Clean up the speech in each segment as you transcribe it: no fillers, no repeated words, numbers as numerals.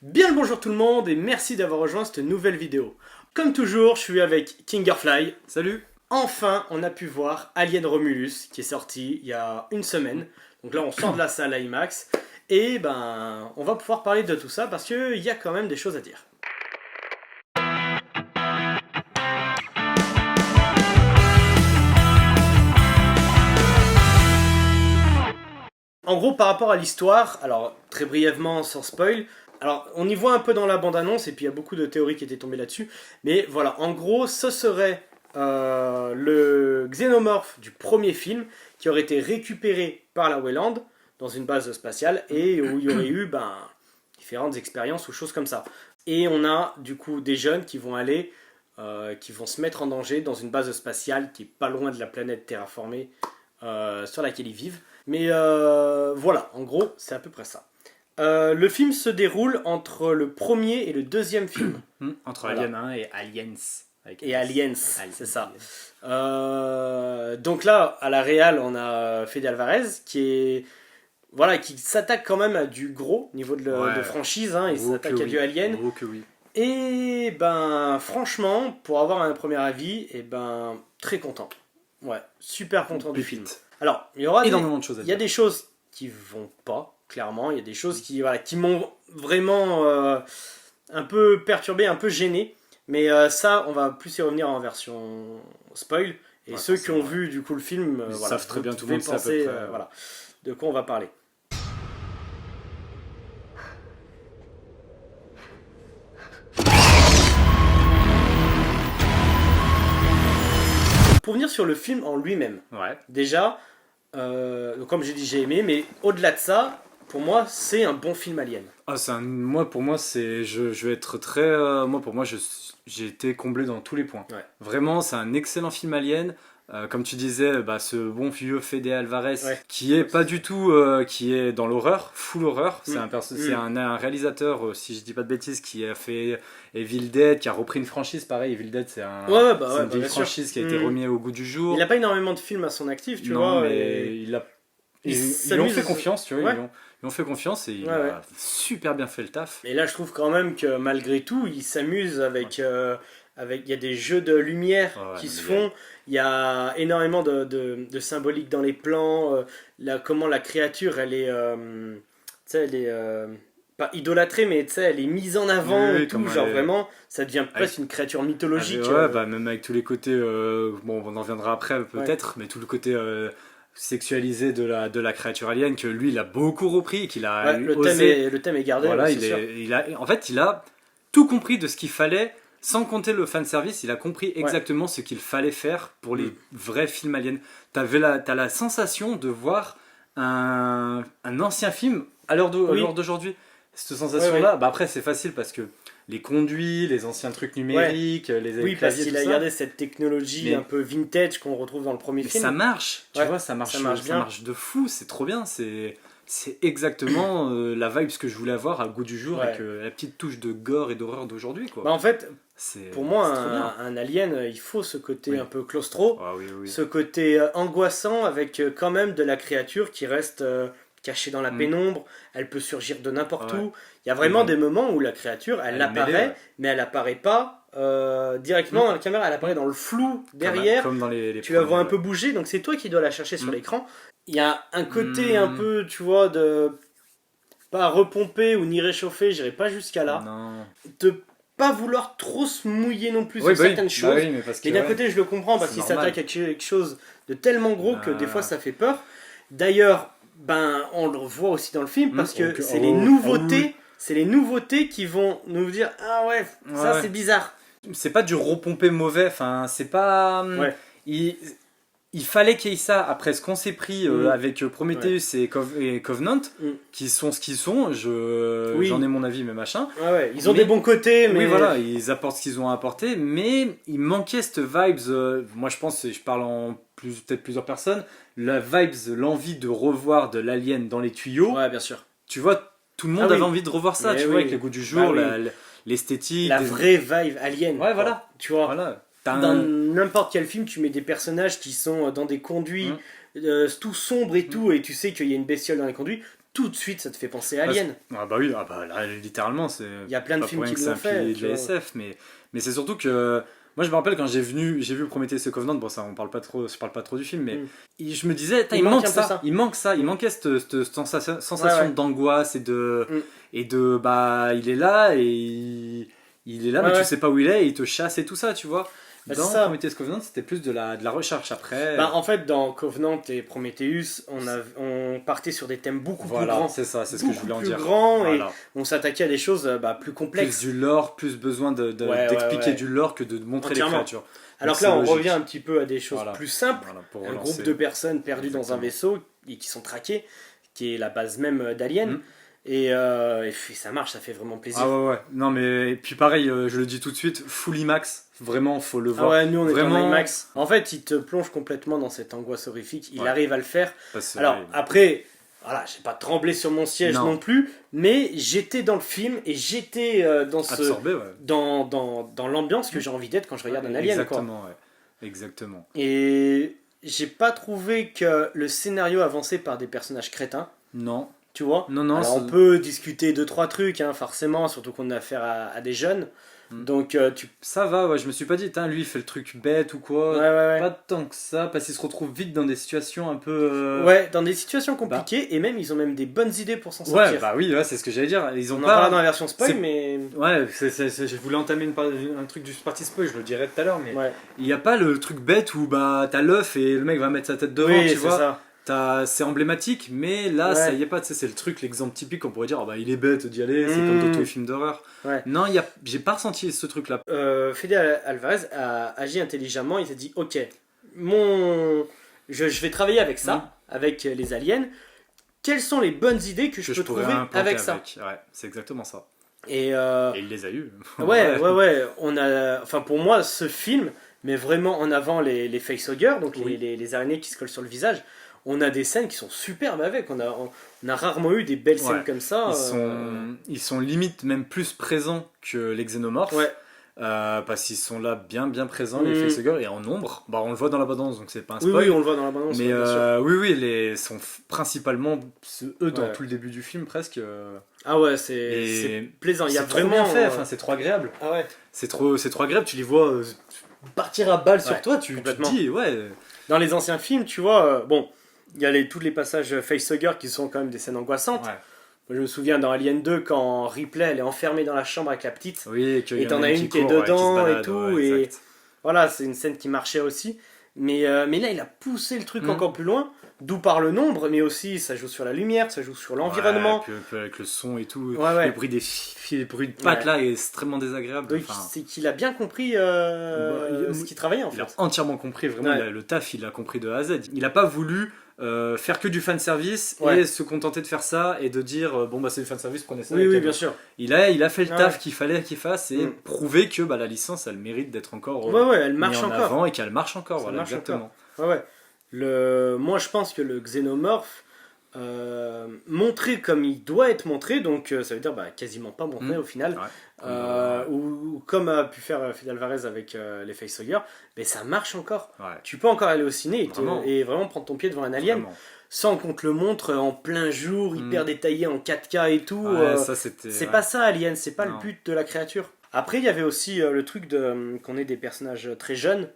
Bien le bonjour tout le monde et merci d'avoir rejoint cette nouvelle vidéo. Comme toujours, je suis avec Kingerfly. Salut. Enfin, on a pu voir Alien Romulus qui est sorti il y a une semaine. Donc là, on sort de la salle IMAX et on va pouvoir parler de tout ça parce qu'il y a quand même des choses à dire. En gros, par rapport à l'histoire, alors très brièvement, sans spoil, alors on y voit un peu dans la bande-annonce, et puis il y a beaucoup de théories qui étaient tombées là-dessus, mais voilà, en gros, ce serait le xénomorphe du premier film qui aurait été récupéré par la Weyland dans une base spatiale, et où il y aurait eu différentes expériences ou choses comme ça. Et on a du coup des jeunes qui vont aller, qui vont se mettre en danger dans une base spatiale qui est pas loin de la planète terraformée sur laquelle ils vivent. Mais voilà, en gros, c'est à peu près ça. Le film se déroule entre le premier et le deuxième film. Entre Voilà. Alien 1 et Aliens. Et Aliens, c'est ça. Donc là, à la réal, on a Fede Alvarez qui s'attaque quand même à du gros niveau de franchise. Hein, il s'attaque à du Alien. Oh que oui. Et franchement, pour avoir un premier avis, très content. Ouais, super content du film. Alors, il y aura énormément de choses à dire. Il y a des choses qui vont pas, clairement. Il y a des choses qui m'ont vraiment un peu perturbé, un peu gêné. Mais ça, on va plus y revenir en version spoil. Et ceux qui ont vu du coup le film, ils savent très bien, tout le monde penser, sait à peu près, voilà, de quoi on va parler. Pour venir sur le film en lui-même, déjà, comme j'ai dit, j'ai aimé, mais au-delà de ça, pour moi, c'est un bon film Alien. Pour moi, je vais être très. Pour moi, j'ai été comblé dans tous les points. Ouais. Vraiment, c'est un excellent film Alien. Comme tu disais, ce bon vieux Fede Alvarez, qui est pas du tout, qui est dans l'horreur, full horreur. C'est un réalisateur, si je dis pas de bêtises, qui a fait Evil Dead, qui a repris une franchise. Pareil, Evil Dead, c'est une vieille franchise qui a été remise au goût du jour. Il a pas énormément de films à son actif, tu vois. Mais ils lui ont fait confiance, tu vois. Ils ont fait confiance et il a super bien fait le taf. Et là, je trouve quand même que malgré tout, il s'amuse avec. Il y a des jeux de lumière qui se font. Il y a énormément de symbolique dans les plans. Comment la créature, elle est. Elle est pas idolâtrée, mais elle est mise en avant et tout. Genre vraiment, ça devient presque une créature mythologique. Même avec tous les côtés. On en reviendra après peut-être, mais tout le côté. Sexualisé de la créature alien que lui il a beaucoup repris, qu'il a le thème est gardé. Voilà, en fait il a tout compris de ce qu'il fallait, sans compter le fanservice. Il a compris exactement ce qu'il fallait faire pour les vrais films aliens. T'as la sensation de voir un ancien film à l'heure d'aujourd'hui. Cette sensation là, après c'est facile parce que les conduits, les anciens trucs numériques, les parce qu'il a gardé cette technologie un peu vintage qu'on retrouve dans le premier film. Ça marche, tu vois, ça marche de fou, c'est trop bien, c'est exactement la vibe que je voulais avoir à goût du jour avec la petite touche de gore et d'horreur d'aujourd'hui, quoi. En fait, pour moi, un alien, il faut ce côté un peu claustro, ce côté angoissant avec quand même de la créature qui reste cachée dans la pénombre, elle peut surgir de n'importe où. Il y a vraiment des moments où la créature, elle apparaît, mais elle apparaît pas directement dans la caméra, elle apparaît dans le flou derrière. Comme dans les tu la vois un peu bouger, donc c'est toi qui dois la chercher sur l'écran. Il y a un côté un peu, tu vois, de pas repomper ou ni réchauffer, j'irai pas jusqu'à là. Non. De pas vouloir trop se mouiller non plus sur certaines choses. Et d'un côté, je le comprends parce qu'il s'attaque à quelque chose de tellement gros que des fois ça fait peur. D'ailleurs, on le voit aussi dans le film parce que c'est les nouveautés. C'est les nouveautés qui vont nous dire ça c'est bizarre. C'est pas du repompé mauvais, enfin c'est pas. Il fallait qu'il y ait ça après ce qu'on s'est pris avec Prometheus et Covenant, qui sont ce qu'ils sont. J'en ai mon avis, mais machin. Ils ont des bons côtés, mais. Oui, voilà, ils apportent ce qu'ils ont apporté, mais il manquait cette vibes. Moi, je pense, je parle en peut-être plusieurs personnes, la vibes, l'envie de revoir de l'alien dans les tuyaux. Ouais, bien sûr. Tu vois, tout le monde avait envie de revoir ça, vois, avec les goûts du jour, l'esthétique. La vraie vibe alien. Ouais, voilà. Tu vois. Voilà. Dans n'importe quel film, tu mets des personnages qui sont dans des conduits tout sombres et tout, et tu sais qu'il y a une bestiole dans les conduits. tout de suite ça te fait penser à Alien. Ah bah oui, ah bah, là, littéralement, c'est. Il y a plein de pas films pour rien qui que c'est l'ont un fait. pilier tu de la vois. SF, mais c'est surtout que. Moi, je me rappelle quand j'ai vu Prometheus et Covenant, bon, ça, je parle pas trop du film, mais je me disais, il manque un peu ça, il manque ça, il manquait cette sensation Ouais. d'angoisse et de, bah, il est là et il est là, mais tu sais pas où il est et il te chasse et tout ça, tu vois. Bah, Dans c'est ça. Prometheus Covenant, c'était plus de la recherche après. Bah, en fait, dans Covenant et Prometheus, on partait sur des thèmes beaucoup plus Voilà, grands. c'est ça, c'est ce que je voulais en dire. Grand, Voilà. et on s'attaquait à des choses plus complexes. Plus du lore, plus besoin d'expliquer du lore que de montrer les Entièrement. créatures. Alors Donc, que là, c'est on logique. revient un petit peu à des choses plus simples. Voilà, pour Un relancer. groupe de personnes perdues dans un vaisseau et qui sont traquées, qui est la base même d'Alien. Et puis ça marche, ça fait vraiment plaisir. Ah ouais. Non mais, et puis pareil, je le dis tout de suite, full IMAX, vraiment, faut le voir. Ah ouais, nous on est vraiment... en IMAX. En fait, il te plonge complètement dans cette angoisse horrifique. Il arrive à le faire. Alors après, voilà, j'ai pas tremblé sur mon siège non plus, mais j'étais dans le film et j'étais absorbé, dans l'ambiance que j'ai envie d'être quand je regarde un Alien. Exactement, quoi. Exactement. Et j'ai pas trouvé que le scénario avançait par des personnages crétins. Non. Tu vois. Non, alors on peut discuter 2-3 trucs, hein, forcément, surtout qu'on a affaire à des jeunes. Donc ça va, ouais, je me suis pas dit, lui il fait le truc bête ou quoi. Ouais. Pas tant que ça, parce qu'il se retrouve vite dans des situations un peu. Ouais, dans des situations compliquées, et même ils ont même des bonnes idées pour s'en sortir. Ouais, bah oui, c'est ce que j'allais dire. Ils ont on pas. en parlera dans la version spoil, mais. Ouais, je voulais entamer un truc du parti spoil, je le dirai tout à l'heure, mais il y a pas le truc bête où bah t'as l'œuf et le mec va mettre sa tête devant, tu vois. Ça. C'est emblématique, mais là ça y est pas, c'est le truc, l'exemple typique, on pourrait dire il est bête d'y aller, c'est comme dans tous les films d'horreur. Non, j'ai pas ressenti ce truc là. Fede Alvarez a agi intelligemment, il s'est dit ok, je vais travailler avec ça, avec les aliens, quelles sont les bonnes idées que je peux trouver avec ça. Ouais, c'est exactement ça. Et il les a eues. Ouais. Enfin pour moi ce film met vraiment en avant les facehuggers, donc les araignées qui se collent sur le visage. On a des scènes qui sont superbes avec. On a rarement eu des belles scènes comme ça. Ils sont limite même plus présents que les xénomorphes. Ouais. Parce qu'ils sont là bien présents, les facehuggers, et en nombre. Bah, on le voit dans la bande-annonce, donc c'est pas un spoil. Oui, on le voit dans la bande-annonce. Mais ils sont principalement eux dans tout le début du film presque. Ah ouais, c'est plaisant. Il y a vraiment bien fait. Enfin, c'est trop agréable. Ah ouais. C'est trop agréable. Tu les vois partir à balle sur toi. Tu te dis Dans les anciens films, tu vois, il y a tous les passages facehugger qui sont quand même des scènes angoissantes. Je me souviens dans Alien 2 quand Ripley elle est enfermée dans la chambre avec la petite. Oui, et t'en as une qui est dedans et tout. Et voilà, c'est une scène qui marchait aussi. Mais là, il a poussé le truc encore plus loin. D'où par le nombre, mais aussi ça joue sur la lumière, ça joue sur l'environnement. Avec le son et tout. Les bruits les bruits de pattes là est extrêmement désagréable. Donc c'est qu'il a bien compris ce qu'il travaillait en fait. Il a entièrement compris, vraiment le taf, il a compris de A à Z. Il a pas voulu faire que du fanservice et se contenter de faire ça et de dire c'est du fanservice, prenez ça. Oui, bien sûr. Il a fait le taf qu'il fallait qu'il fasse et prouver que la licence elle mérite d'être encore elle marche encore avant et qu'elle marche encore. Voilà, exactement. Moi je pense que le xénomorphe montré comme il doit être montré, donc ça veut dire quasiment pas montré au final, ou comme a pu faire Fede Alvarez avec les facehuggers, mais ça marche encore. Tu peux encore aller au ciné et vraiment prendre ton pied devant un alien sans qu'on te le montre en plein jour, hyper détaillé en 4K et tout. C'est pas ça Alien, c'est pas le but de la créature. Après il y avait aussi le truc qu'on ait des personnages très jeunes.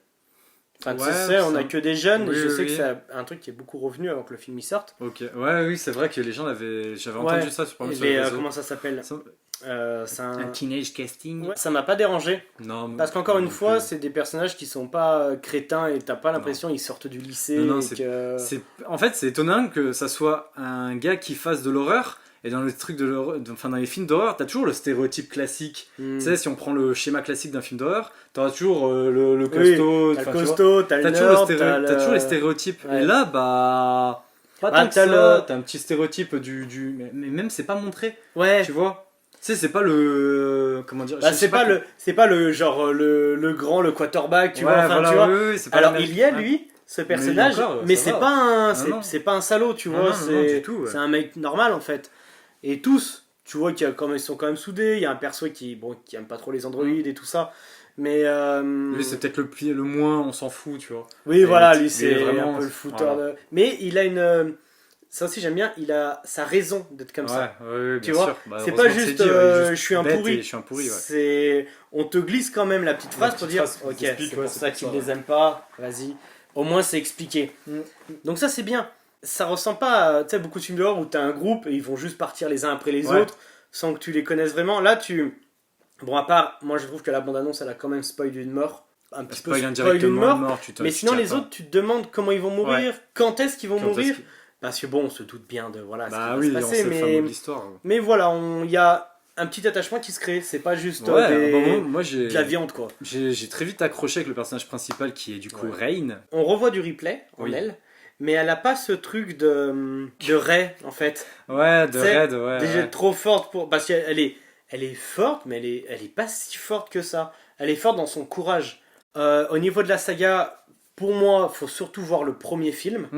Enfin, tu sais, on a que des jeunes, et je sais que c'est un truc qui est beaucoup revenu avant que le film y sorte. Ok, oui, c'est vrai que les gens j'avais entendu ça sur le réseau. Comment ça s'appelle c'est un teenage casting. Ça m'a pas dérangé. Non, parce qu'encore une fois, c'est des personnages qui sont pas crétins et t'as pas l'impression qu'ils sortent du lycée. En fait, c'est étonnant que ça soit un gars qui fasse de l'horreur. Et dans les trucs dans les films d'horreur, t'as toujours le stéréotype classique. Tu sais, si on prend le schéma classique d'un film d'horreur, t'auras toujours le costaud. T'as le costaud, t'as le nerd, t'as toujours les stéréotypes. Et là, pas tant que ça. T'as un petit stéréotype mais même c'est pas montré. Tu vois. Tu sais, c'est pas le comment dire. C'est pas le genre le grand, le quarterback. Tu vois. Enfin, tu vois. Alors il y a lui. Ce personnage, mais c'est pas un salaud, tu vois. C'est un mec normal en fait. Et tous, tu vois ils sont quand même soudés. Il y a un perso qui aime pas trop les androïdes et tout ça. Mais lui c'est peut-être le moins, on s'en fout, tu vois. Oui, voilà, lui c'est vraiment un peu le fouteur de. Mais il a ça aussi j'aime bien, il a sa raison d'être comme ça. Ouais, Tu bien vois, sûr. Bah, c'est pas heureusement que juste, c'est dit, ouais, je suis un bête pourri. et je suis un pourri, ouais. C'est, on te glisse quand même la petite phrase La pour petite dire, phrase qui ok, t'explique, c'est ouais, pour c'est ça pour qu'ils ça, les aiment pas, vas-y. Au moins c'est expliqué. Donc ça c'est bien. Ça ressemble pas à, tu sais, beaucoup de films d'horreur où t'as un groupe et ils vont juste partir les uns après les Ouais. autres sans que tu les connaisses vraiment. Là bon à part, moi je trouve que la bande-annonce elle a quand même spoil une mort. Un petit peu Spoil spoil une indirectement mort. une mort, tu Mais sinon les autres tu te demandes comment ils vont mourir, quand est-ce qu'ils vont mourir. Parce que bon, on se doute bien de voilà Bah ce qui oui, va on se passer, sait le fameux de l'histoire. mais voilà, il y a un petit attachement qui se crée. C'est pas juste Moi de la viande quoi. j'ai très vite accroché avec le personnage principal qui est du coup Rain. On revoit du replay en elle, mais elle a pas ce truc de Ray en fait. Ouais, de C'est Red, ouais. Déjà ouais. trop forte pour parce qu'elle est forte, mais elle est pas si forte que ça. Elle est forte dans son courage. Au niveau de la saga, pour moi, faut surtout voir le premier film.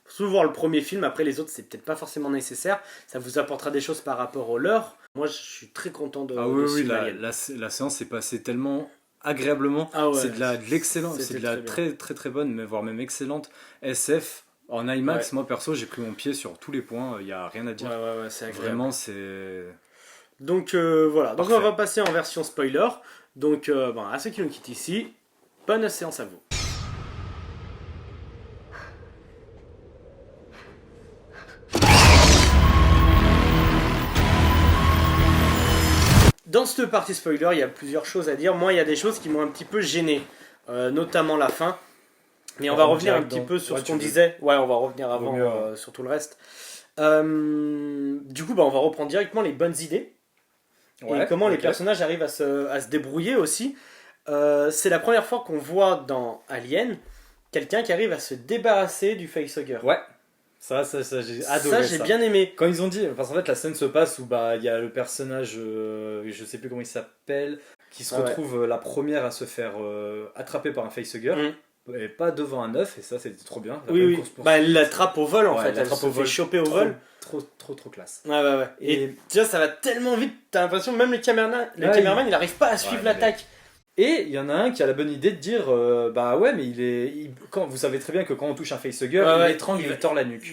Faut surtout voir le premier film. Après les autres, c'est peut-être pas forcément nécessaire. Ça vous apportera des choses par rapport au leur. Moi, je suis très content de. Ah oui, de oui, Alien. la séance s'est passée tellement agréablement. Ah ouais, c'est de l'excellent, c'est de la très bonne, mais voire même excellente SF. En IMAX, moi perso, j'ai pris mon pied sur tous les points, il n'y a rien à dire. Ouais, c'est agréable. Vraiment, c'est. Donc voilà, donc Parfait. on va passer en version spoiler. Donc à ceux qui nous quittent ici, bonne séance à vous. Dans cette partie spoiler, il y a plusieurs choses à dire. Moi, il y a des choses qui m'ont un petit peu gêné, notamment la fin. Mais on va revenir un petit peu sur ce qu'on disait. Ouais, on va revenir avant sur tout le reste. Du coup, on va reprendre directement les bonnes idées. Et comment les personnages arrivent à se débrouiller aussi. C'est la première fois qu'on voit dans Alien quelqu'un qui arrive à se débarrasser du facehugger. Ouais. Ça j'ai adoré. Ça, j'ai bien aimé. Quand ils ont dit, parce qu'en fait la scène se passe où il y a le personnage, je sais plus comment il s'appelle, qui se retrouve la première à se faire attraper par un facehugger. Et pas devant un œuf, et ça c'était trop bien. Oui. Elle l'attrape au vol en fait, elle se fait choper au vol. Trop classe. Ouais. Et déjà ça va tellement vite, t'as l'impression même le caméraman il arrive pas à suivre l'attaque. Et il y en a un qui a la bonne idée de dire mais quand vous savez très bien que quand on touche un facehugger, il étrangle, il tord la nuque.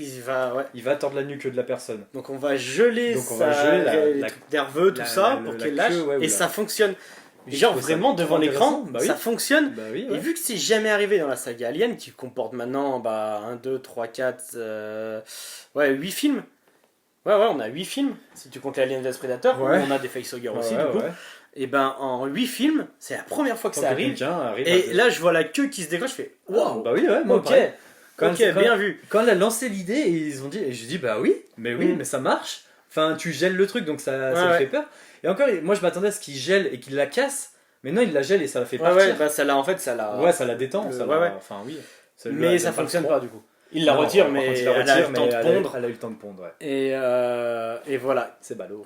Il va tordre la nuque de la personne. Donc on va geler les trucs nerveux, tout ça, pour qu'elle lâche, et ça fonctionne. Genre vraiment devant l'écran, ça fonctionne. Et vu que c'est jamais arrivé dans la saga Alien, qui comporte maintenant 1, 2, 3, 4, 8 films. Ouais, on a 8 films, si tu comptes Alien vs Predator, où on a des facehuggers aussi du coup. Et en 8 films, c'est la première fois que ça arrive. Et là, je vois la queue qui se décroche, je fais waouh! Bah oui, moi ok, bien vu. Quand elle a lancé l'idée, ils ont dit, et je dis mais ça marche. Enfin, tu gèles le truc, donc ça me fait peur. Et encore, moi je m'attendais à ce qu'il gèle et qu'il la casse, mais non, il la gèle et ça la fait partir. Ça la détend. Enfin, oui. Mais ça fonctionne pas du coup. Il la retire, mais elle a eu le temps de pondre. Elle a eu le temps de pondre, ouais. Et voilà. C'est ballot.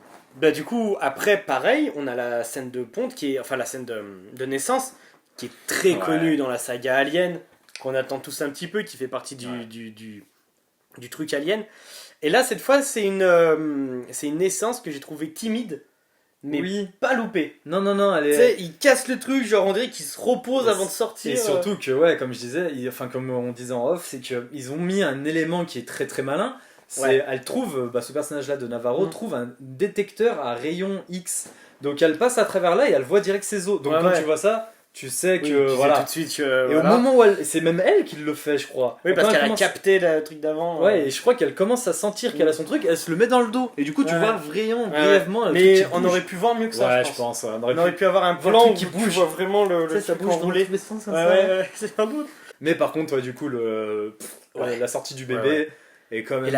Du coup, après, pareil, on a la scène de ponte, la scène de naissance, qui est très connue dans la saga Alien, qu'on attend tous un petit peu, qui fait partie du truc Alien. Et là, cette fois, c'est une naissance que j'ai trouvée timide, mais pas loupée. Non, elle est... Tu sais, il casse le truc, genre on dirait qu'il se repose avant de sortir. Et surtout que, comme je disais, comme on disait en off, c'est qu'ils ont mis un élément qui est très très malin. Elle trouve, ce personnage-là de Navarro trouve un détecteur à rayon X. Donc elle passe à travers là et elle voit direct ses os. Donc quand tu vois ça, tu sais que tout de suite et au moment où c'est même elle qui le fait, je crois. Oui, parce qu'elle a capté le truc d'avant. Ouais, et je crois qu'elle commence à sentir qu'elle a son truc, elle se le met dans le dos. Et du coup, tu vois vraiment brièvement. Mais on aurait pu voir mieux que ça. Je pense. On aurait pu avoir un plan qui bouge. Tu vois vraiment le ça bouge enroulé. Ouais, c'est pas beau. Mais par contre, du coup, la sortie du bébé est quand même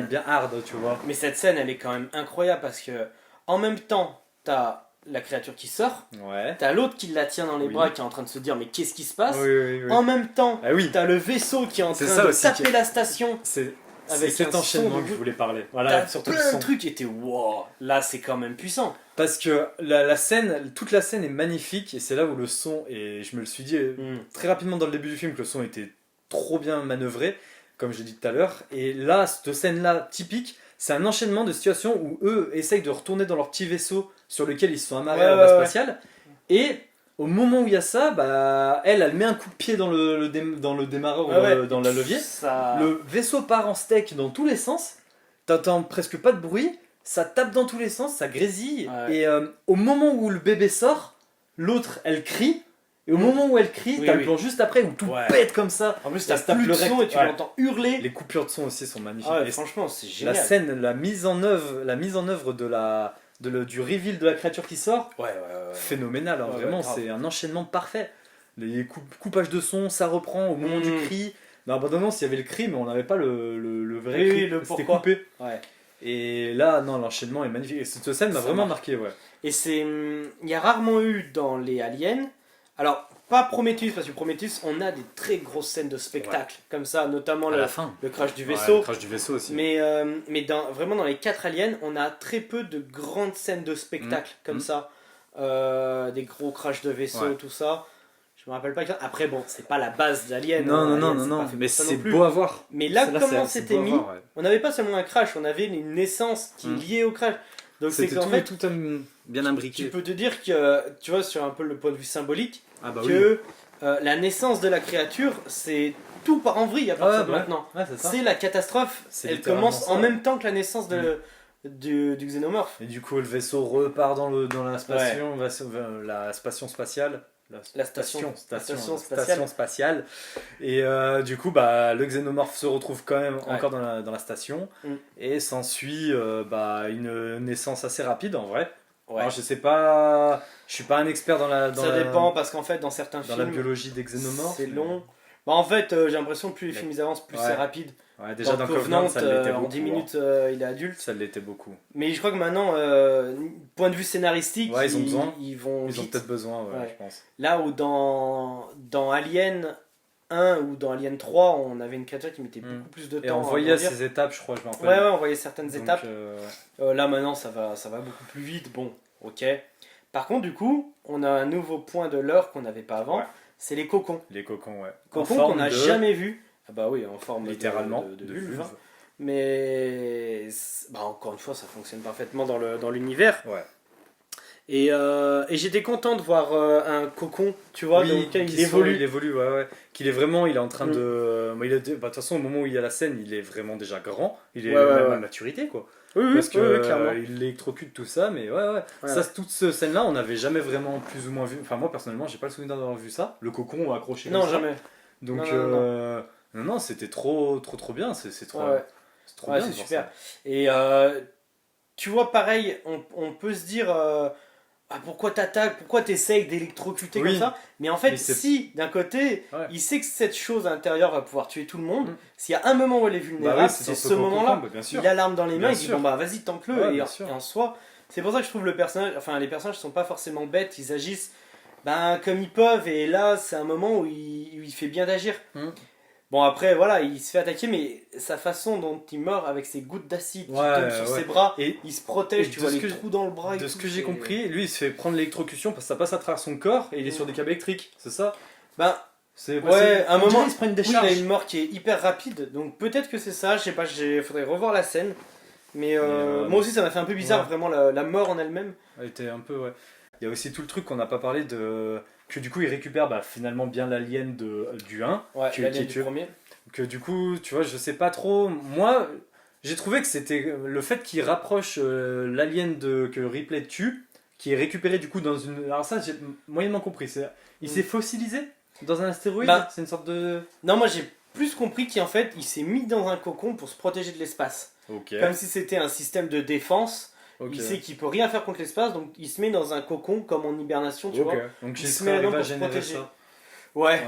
bien hard, tu vois. Mais cette scène, elle est quand même incroyable parce que en même temps, t'as la créature qui sort, t'as l'autre qui la tient dans les bras qui est en train de se dire mais qu'est-ce qui se passe. En même temps, t'as le vaisseau qui est en train de taper la station. C'est cet enchaînement que je voulais parler. Voilà, surtout plein de trucs étaient wow, là c'est quand même puissant. Parce que toute la scène est magnifique et c'est là où le son, et je me le suis dit très rapidement dans le début du film que le son était trop bien manœuvré, comme j'ai dit tout à l'heure. Et là, cette scène-là typique, c'est un enchaînement de situations où eux essayent de retourner dans leur petit vaisseau sur lequel ils se sont amarrés à la base spatiale. Et au moment où il y a ça, bah, elle met un coup de pied dans dans le démarreur, dans la levier. Ça... Le vaisseau part en steak dans tous les sens. T'entends presque pas de bruit. Ça tape dans tous les sens, ça grésille. Ouais. Et au moment où le bébé sort, l'autre, elle crie. Et au moment où elle crie, t'as le plan juste après où tout pète comme ça. En plus, Ça t'as se tape plus de le son recte. et tu l'entends hurler. Les coupures de son aussi sont magnifiques. Ah ouais, Et franchement, c'est la génial. scène, la mise en œuvre du reveal de la créature qui sort, Ouais. phénoménal. Hein, Ouais, vraiment, grave. c'est un enchaînement parfait. Les coupages de son, ça reprend au moment du cri. Dans l'abandonnance, il y avait le cri, mais on n'avait pas le vrai cri. le C'était pourquoi. coupé. Ouais. Et là, non, l'enchaînement est magnifique. Et cette scène m'a Ça vraiment marche. marqué, ouais. Et c'est... Il y a rarement eu dans les Aliens... Alors, pas Prometheus, parce que Prometheus, on a des très grosses scènes de spectacle. Comme ça, notamment À la fin. le crash du Ouais, vaisseau. le crash du vaisseau aussi. Mais vraiment dans les 4 aliens, on a très peu de grandes scènes de spectacle comme ça. Des gros crashs de vaisseau, tout ça. Je me rappelle pas. Après, bon, c'est pas la base d'Alien. Non, mais c'est plus. beau à voir. Mais là, comment c'est c'était beau à mis, voir, ouais. on n'avait pas seulement un crash, on avait une naissance qui est liée au crash. Donc c'est C'était qu'en fait, tout bien imbriqué. tu peux te dire que, tu vois, sur un peu le point de vue symbolique, Ah bah oui. que la naissance de la créature, c'est tout part en vrille à partir de maintenant. Ouais, c'est ça. C'est la catastrophe, C'est elle littéralement commence ça. en même temps que la naissance du xénomorphe. Et du coup, le vaisseau repart dans la station, la station spatiale. La station station spatiale. Et du coup, bah, le xénomorphe se retrouve quand même encore dans la station. Et s'ensuit une naissance assez rapide en vrai. Ouais. Alors, je sais pas, je suis pas un expert Ça dépend parce qu'en fait, dans certains dans films, la biologie des xénomorphes. c'est long. Bah, en fait, j'ai l'impression que plus les films ils avancent, plus c'est rapide. Ouais, déjà dans Covenant, ça l'était beaucoup. en 10 minutes, il est adulte. Ça l'était beaucoup. Mais je crois que maintenant, point de vue scénaristique, Ouais, ils ont besoin. ils vont Ils ont vite. peut-être besoin, Ouais. je pense. Là où dans Alien 1 ou dans Alien 3, on avait une créature qui mettait beaucoup plus de temps. Et on à voyait grandir. ces étapes, je crois, je m'en rappelle. Ouais, on voyait certaines Donc, étapes. Là maintenant, ça va beaucoup plus vite. Bon, ok. Par contre, du coup, on a un nouveau point de l'heure qu'on n'avait pas avant. Ouais. C'est les cocons. Les cocons, ouais. Cocons qu'on n'a jamais vus. Ah bah oui, en forme littéralement de de vulve. vulve. Hein. Mais encore une fois, ça fonctionne parfaitement dans l'univers. Ouais. Et j'étais content de voir un cocon, tu vois, dans lequel il Il évolue. évolue, ouais. Il est en train de. De toute façon, au moment où il y a la scène, il est vraiment déjà grand. Il est même à maturité, quoi. Oui, Parce que clairement. il l'électrocute tout ça, mais ouais. Ça, toute cette scène-là, on n'avait jamais vraiment plus ou moins vu. Enfin, moi personnellement, j'ai pas le souvenir d'avoir vu ça. Le cocon accroché. Non, comme ça. jamais. Donc, non, c'était trop bien. C'est trop, c'est trop bien. C'est super. Et tu vois, pareil, on peut se dire pourquoi t'attaques, pourquoi t'essayes d'électrocuter comme ça. Mais en fait, si d'un côté, il sait que cette chose à l'intérieur va pouvoir tuer tout le monde, s'il y a un moment où elle est vulnérable, c'est ce moment-là. Il a l'arme dans les mains, il dit bon bah vas-y, tank-le. Et en soi, c'est pour ça que je trouve les personnages sont pas forcément bêtes, ils agissent comme ils peuvent. Et là, c'est un moment où il fait bien d'agir. Bon après voilà, il se fait attaquer, mais sa façon dont il meurt avec ses gouttes d'acide qui tombent sur ses bras, et il se protège, tu vois les trous dans le bras. De ce que j'ai compris, lui il se fait prendre l'électrocution parce que ça passe à travers son corps et il est sur des câbles électriques, c'est ça? À un moment il se prend une il décharge. a une mort qui est hyper rapide, donc peut-être que c'est ça, je sais pas, faudrait revoir la scène. Mais moi aussi ça m'a fait un peu bizarre, vraiment la mort en elle-même. Elle était un peu, Il y a aussi tout le truc qu'on n'a pas parlé de. Que du coup il récupère finalement bien l'alien du 1. L'alien du premier. Que du coup, tu vois, je sais pas trop. Moi, j'ai trouvé que c'était le fait qu'il rapproche l'alien que Ripley tue, qui est récupéré du coup dans une. Alors ça, j'ai moyennement compris. Il s'est fossilisé dans un astéroïde. C'est une sorte de. Non, moi j'ai plus compris qu'en fait il s'est mis dans un cocon pour se protéger de l'espace. Comme si c'était un système de défense. Il sait qu'il peut rien faire contre l'espace, donc il se met dans un cocon comme en hibernation, tu vois. Donc il se met là-dedans pour se protéger. Ça. Ouais.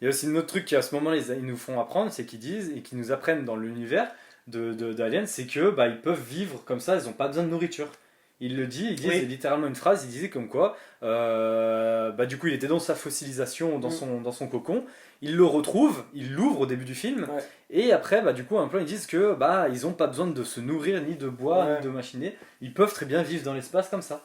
Il y a aussi un autre truc qui à ce moment-là ils nous font apprendre, c'est qu'ils disent et qu'ils nous apprennent dans l'univers d'Alien, c'est que ils peuvent vivre comme ça, ils n'ont pas besoin de nourriture. Il le dit, c'est littéralement une phrase, il disait comme quoi, du coup il était dans sa fossilisation, dans son cocon, il le retrouve, il l'ouvre au début du film, et après du coup à un plan ils disent que ils n'ont pas besoin de se nourrir ni de boire ni de machiner, ils peuvent très bien vivre dans l'espace comme ça.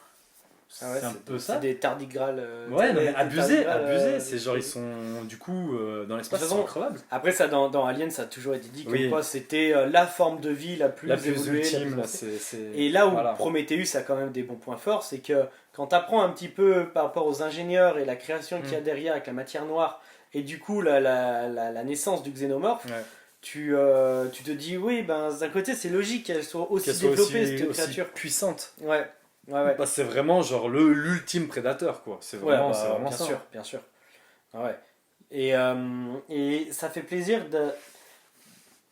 Ah ouais, c'est un peu ça. C'est des tardigrades. Ouais, non, mais des abusé, tardigrades, abusé. C'est genre, ils sont du coup dans l'espace, De ils toute sont façon, increvables. Après, ça, dans Alien, ça a toujours été dit Oui. comme quoi c'était la forme de vie la plus La plus évoluée. la ultime, plus- c'est. Et là où Voilà. Prometheus a quand même des bons points forts, c'est que quand tu apprends un petit peu par rapport aux ingénieurs et la création qu'il y a derrière avec la matière noire, et du coup la naissance du xénomorphe, Ouais. tu te dis, oui, ben, d'un côté, c'est logique qu'elle soit aussi Qu'elle soit développée, aussi, cette aussi créature. puissante. Ouais, ouais. Bah, c'est vraiment genre l'ultime prédateur, quoi. C'est Ouais, vraiment, bah, c'est vraiment bien ça. sûr, bien sûr. Ah ouais. Et ça fait plaisir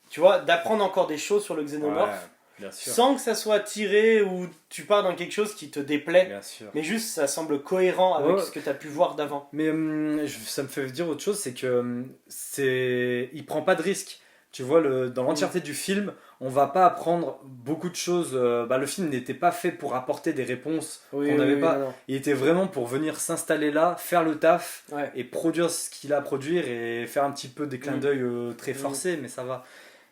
tu vois, d'apprendre encore des choses sur le xénomorphe. Ouais, bien sûr. Sans que ça soit tiré ou tu pars dans quelque chose qui te déplaît, Bien sûr. mais juste ça semble cohérent avec Ouais. ce que tu as pu voir d'avant. Mais ça me fait dire autre chose, c'est que il prend pas de risque. Tu vois, dans l'entièreté du film, on va pas apprendre beaucoup de choses. Le film n'était pas fait pour apporter des réponses qu'on n'avait pas. non. Il était vraiment pour venir s'installer là, faire le taf Ouais. et produire ce qu'il a à produire et faire un petit peu des clins d'œil très forcés, mais ça va.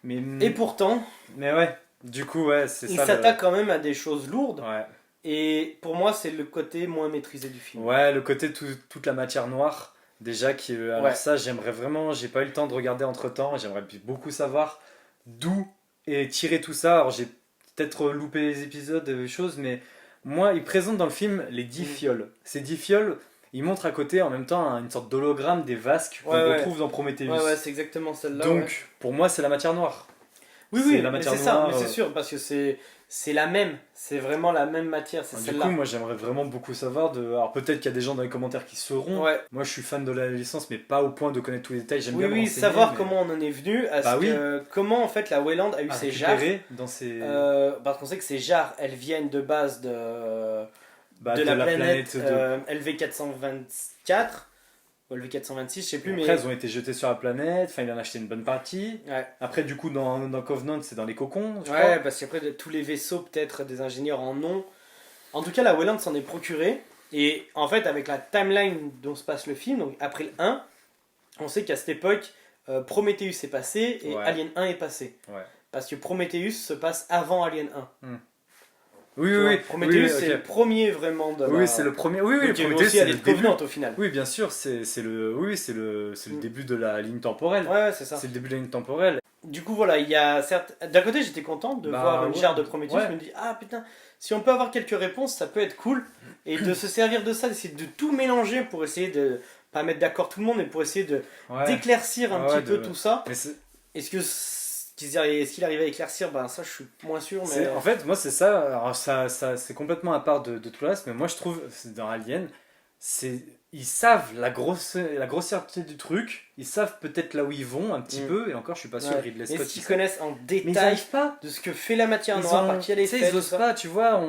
Mais, Et pourtant, mais ouais, du coup, ouais, c'est il ça. s'attaque quand même à des choses lourdes. Ouais. Et pour moi, c'est le côté moins maîtrisé du film. Ouais, le côté toute la matière noire, déjà, alors Ouais. ça, j'aimerais vraiment, j'ai pas eu le temps de regarder entre temps, j'aimerais beaucoup savoir d'où est tiré tout ça. Alors, j'ai peut-être loupé les épisodes, des choses, mais moi, il présente dans le film les 10 fioles. Ces 10 fioles, il montre à côté en même temps une sorte d'hologramme des vasques qu'on Ouais. retrouve dans Prometheus. Ouais, c'est exactement celle-là. Donc, ouais. pour moi, c'est la matière noire. Oui, c'est la mais matière c'est ça, noire, mais c'est sûr, parce que c'est la même, c'est vraiment la même matière, c'est Du celle-là. coup, moi j'aimerais vraiment beaucoup savoir alors peut-être qu'il y a des gens dans les commentaires qui sauront. Ouais. Moi je suis fan de la licence, mais pas au point de connaître tous les détails. J'aime bien me renseigner, savoir mais comment on en est venu, comment en fait la Weyland a eu à ses jarres. récupérer dans ces... Parce qu'on sait que ces jarres, elles viennent de base de la planète LV424 ou LV426, je sais plus. Après, elles ont été jetées sur la planète, enfin il en a acheté une bonne partie. Ouais. Après, du coup, dans Covenant, c'est dans les cocons, je Ouais, crois. parce qu'après, tous les vaisseaux, peut-être des ingénieurs en ont. En tout cas, la Weyland s'en est procuré. Et en fait, avec la timeline dont se passe le film, donc après le 1, on sait qu'à cette époque, Prometheus est passé et Ouais. Alien 1 est passé. Ouais. Parce que Prometheus se passe avant Alien 1. Oui, Tu vois, oui, Prometheus, oui, c'est ok. le premier vraiment de Oui, c'est le premier. Oui, oui, Donc, il y a eu Prometheus, aussi c'est Alien le début. Covenant au final. Oui, bien sûr, c'est le début de la ligne temporelle. Ouais, c'est ça. C'est le début de la ligne temporelle. Du coup, voilà, il y a certes. D'un côté, j'étais content de voir une ouais. jarre de Prometheus. Ouais. Je me dis, ah putain, si on peut avoir quelques réponses, ça peut être cool. Et de se servir de ça, d'essayer de tout mélanger pour essayer de pas mettre d'accord tout le monde, mais pour essayer Ouais. d'éclaircir un Ouais, petit peu tout ça. Mais c'est- Est-ce qu'il arrive à éclaircir? Ben, ça, je suis moins sûr. Mais... En fait, moi, c'est ça. Alors, ça c'est complètement à part de tout le reste, mais moi, je trouve, dans Alien, ils savent la grossièreté du truc, ils savent peut-être là où ils vont un petit peu, et encore, je suis pas sûr, Ouais. Ridley Mais Scott. est-ce qu'ils il sait. connaissent en Mais ils détail n'arrivent pas. de ce que fait la matière Ils noire, par qui elle est tu sais, faite, ils tout osent ça? pas, tu vois.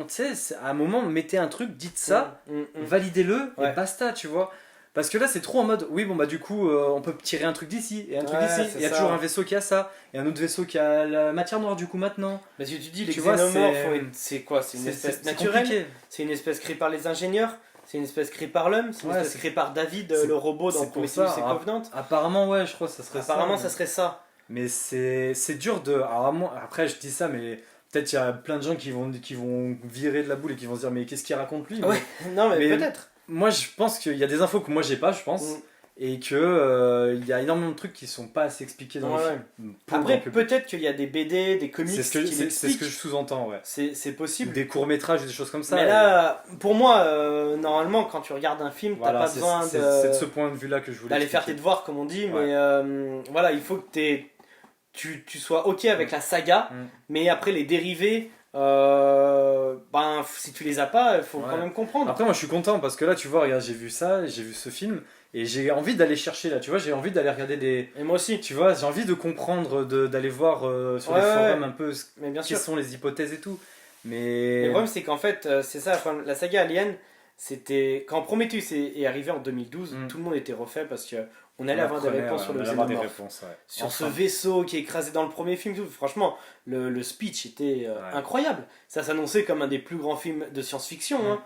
Tu sais, à un moment, mettez un truc, dites ça, validez-le, Ouais. et basta, tu vois. Parce que là, c'est trop en mode, oui, bon, bah, du coup, on peut tirer un truc d'ici, et un truc Ouais, d'ici. c'est Il y a ça. toujours un vaisseau qui a ça, et un autre vaisseau qui a la matière noire, du coup, maintenant. Parce que tu dis, les Tu vois, xénomorphes, c'est- c'est quoi? C'est une espèce c'est naturelle? compliqué. C'est une espèce créée par les ingénieurs? C'est une espèce créée par l'homme? C'est une Ouais, espèce c'est- créée par David, c'est- le robot dans c'est pour Prometheus ça, et Covenant? Apparemment, ouais, je crois que ça serait Apparemment, ça. ça serait ça. Mais c'est dur de. Alors, après, je dis ça, mais peut-être il y a plein de gens qui vont virer de la boule et qui vont se dire, mais qu'est-ce qu'il raconte lui? Ouais, non, mais, mais- peut-être. Moi, je pense qu'il y a des infos que moi j'ai pas, je pense, Mm. et que il y a énormément de trucs qui sont pas assez expliqués dans Ouais, le film. pour le Après, grand public. peut-être qu'il y a des BD, des comics C'est ce qui que je l'expliquent. sous-entends, ouais. C'est Ou possible. des courts-métrages ou des choses comme ça. Mais et là, pour moi, normalement, quand tu regardes un film, voilà, t'as pas besoin c'est de ce point de vue-là que je voulais d'aller faire tes expliquer. devoirs, comme on dit. Ouais. Mais voilà, il faut que tu sois OK avec la saga, Mm. mais après, les dérivés, si tu les as pas, il faut Ouais. quand même comprendre. Après, moi je suis content parce que là, tu vois, regarde, j'ai vu ça, j'ai vu ce film, et j'ai envie d'aller chercher là, tu vois, j'ai envie d'aller regarder des. Et moi aussi. Tu vois, j'ai envie de comprendre, d'aller voir sur Ouais, les ouais, forums ouais. un peu Mais bien sûr. quelles sont les hypothèses et tout. Mais Mais. le problème, c'est qu'en fait, c'est ça, le problème. La saga Alien, c'était. Quand Prometheus est arrivé en 2012, Mm. tout le monde était refait parce que on allait avoir des réponses sur le des xénomorphe. réponses, ouais. Sur Enfin. ce vaisseau qui est écrasé dans le premier film, tout. Franchement, le speech était incroyable. Ça s'annonçait comme un des plus grands films de science-fiction. Mm. Hein.